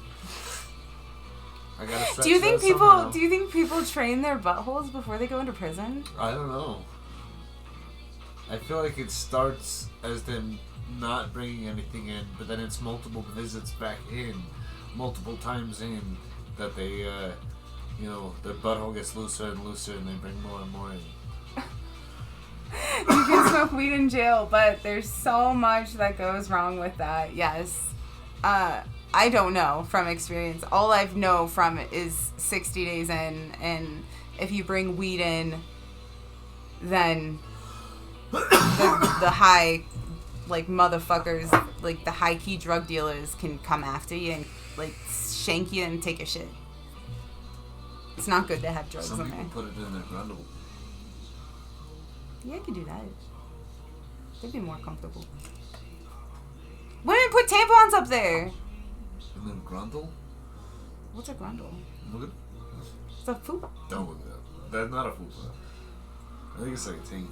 I gotta stretch Do you think somehow. people train their buttholes before they go into prison? I don't know. I feel like it starts as them not bringing anything in, but then it's multiple visits back in, multiple times in, that they, their butthole gets looser and looser and they bring more and more in. You can smoke weed in jail, but there's so much that goes wrong with that. Yes. I don't know from experience. All I know from it is 60 days in, and if you bring weed in, then the high, like, motherfuckers, like, the high-key drug dealers can come after you and, like, shank you and take your shit. It's not good to have drugs in there. Some people put it in their grundle. Yeah, I could do that. They'd be more comfortable. Women put tampons up there. And then grundle? What's a grundle? Look at. It's a fupa. Don't look it up. That's not a fupa. I think it's like a ting.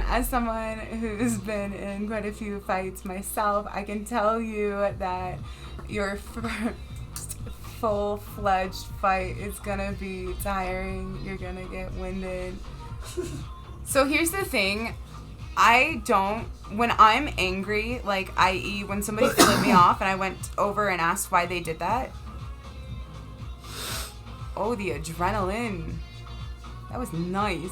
As someone who's been in quite a few fights myself, I can tell you that your first full-fledged fight is gonna be tiring. You're gonna get winded. So here's the thing. When I'm angry, like, i.e. when somebody flipped me off and I went over and asked why they did that. Oh, the adrenaline. That was nice.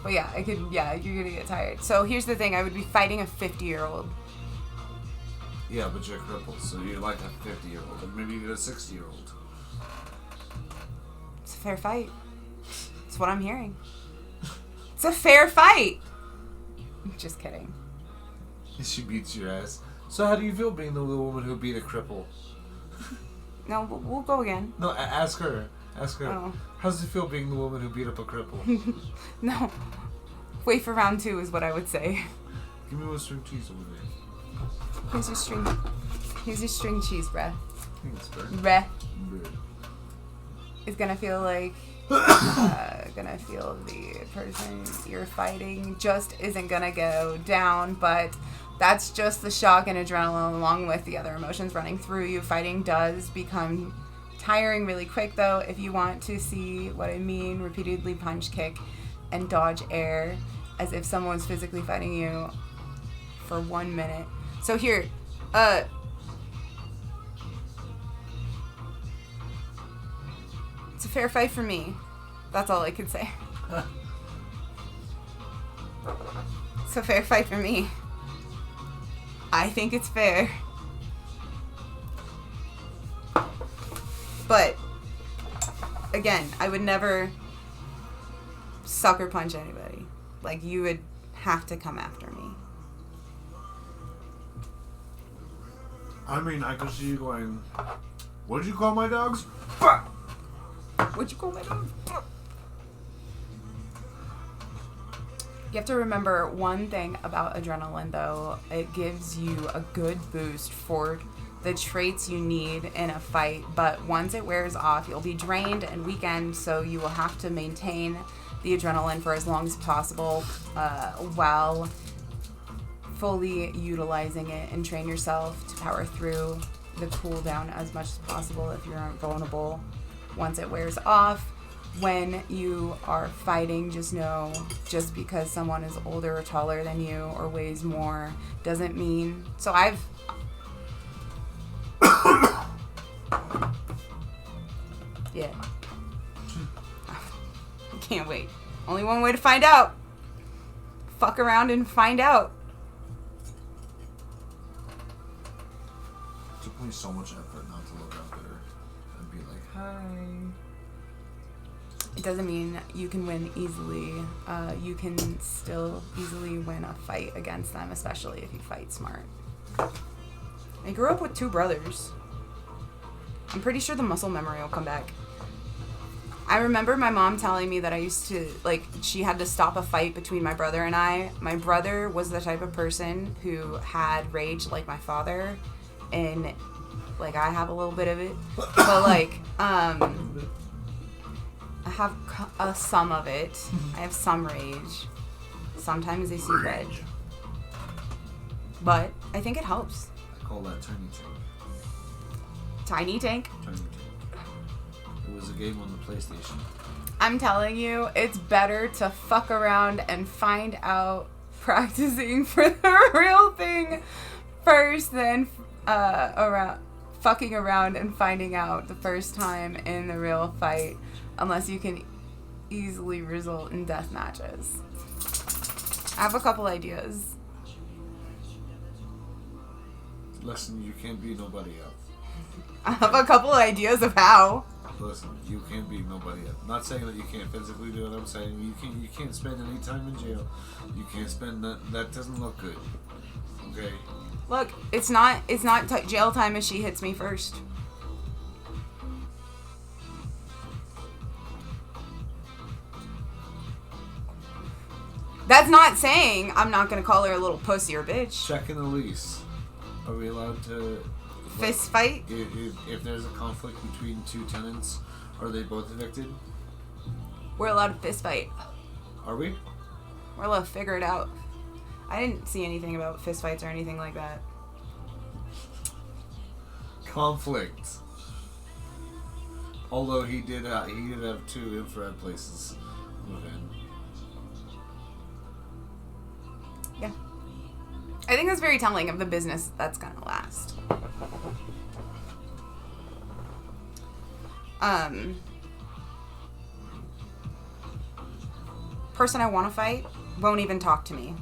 But yeah, you're gonna get tired. So here's the thing, I would be fighting a 50-year-old. Yeah, but you're crippled, so you're like a 50-year-old, or maybe even a 60-year-old. fair fight. It's what I'm hearing. It's a fair fight. Just kidding. She beats your ass. So how do you feel being the woman who beat a cripple? No, we'll go again. No, ask her. Ask her. Oh. How does it feel being the woman who beat up a cripple? No. Wait for round 2 is what I would say. Give me one string cheese over there. Here's your string cheese, bruh. Thanks, Bruh. It's gonna feel like the person you're fighting just isn't gonna go down, but that's just the shock and adrenaline along with the other emotions running through you. Fighting does become tiring really quick, though. If you want to see what I mean, repeatedly punch, kick, and dodge air as if someone's physically fighting you for 1 minute. So here, it's a fair fight for me. That's all I could say. It's a fair fight for me. I think it's fair. But, again, I would never sucker punch anybody. Like, you would have to come after me. I mean, I could see you going, what'd you call my dogs? What'd you call my dogs? You have to remember one thing about adrenaline, though. It gives you a good boost for the traits you need in a fight, but once it wears off, you'll be drained and weakened, so you will have to maintain the adrenaline for as long as possible while fully utilizing it, and train yourself to power through the cooldown as much as possible if you're vulnerable. Once it wears off, when you are fighting, just know, just because someone is older or taller than you or weighs more doesn't mean... So I've... Yeah. Can't wait. Only one way to find out. Fuck around and find out. It took me so much effort not to look out there and be like, hi. It doesn't mean you can win easily. You can still easily win a fight against them, especially if you fight smart. I grew up with 2 brothers. I'm pretty sure the muscle memory will come back. I remember my mom telling me that I used to, like, she had to stop a fight between my brother and I. My brother was the type of person who had rage like my father, and, like, I have a little bit of it. But, like, I have some of it. I have some rage. Sometimes I see red. But I think it helps. I call that Tiny Tank. Tiny Tank? Tiny Tank. It was a game on the PlayStation. I'm telling you, it's better to fuck around and find out practicing for the real thing first than fucking around and finding out the first time in the real fight, unless you can easily result in death matches. I have a couple ideas. Listen, you can't beat nobody up. I have a couple ideas of how. Listen, you can't beat nobody up. Not saying that you can't physically do it. I'm saying you can't spend any time in jail. You can't spend that doesn't look good. Okay. Look, it's not jail time if she hits me first. That's not saying I'm not gonna call her a little pussy or bitch. Checking the lease. Are we allowed to fist fight? If there's a conflict between 2 tenants, are they both evicted? We're allowed to fist fight. Are we? We're allowed to figure it out. I didn't see anything about fist fights or anything like that. Conflict. Although he did have 2 infrared places move in. Yeah. I think that's very telling of the business that's gonna last. Person I want to fight won't even talk to me.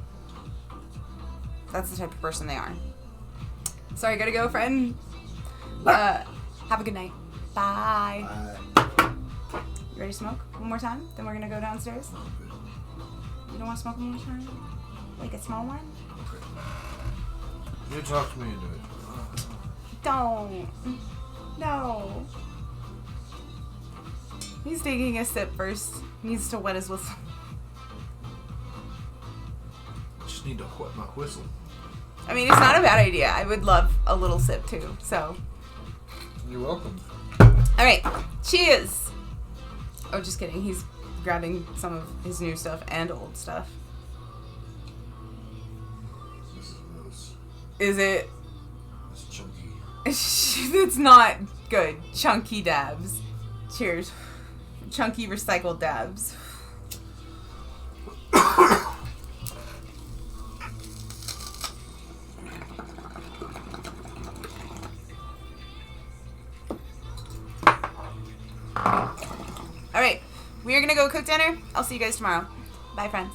That's the type of person they are. Sorry, gotta go, friend. Have a good night. Bye. Bye. You ready to smoke one more time? Then we're gonna go downstairs. No, I'm good. You don't want to smoke one more time? Like a small one? Okay. You talk me into it. Don't. No. He's taking a sip first. He needs to wet his whistle. Just need to wet my whistle. I mean, it's not a bad idea. I would love a little sip too. So. You're welcome. All right. Cheers. Oh, just kidding. He's grabbing some of his new stuff and old stuff. This is gross. Is it? It's chunky. It's not good. Chunky dabs. Cheers. Chunky recycled dabs. Alright, we are gonna go cook dinner. I'll see you guys tomorrow. Bye, friends.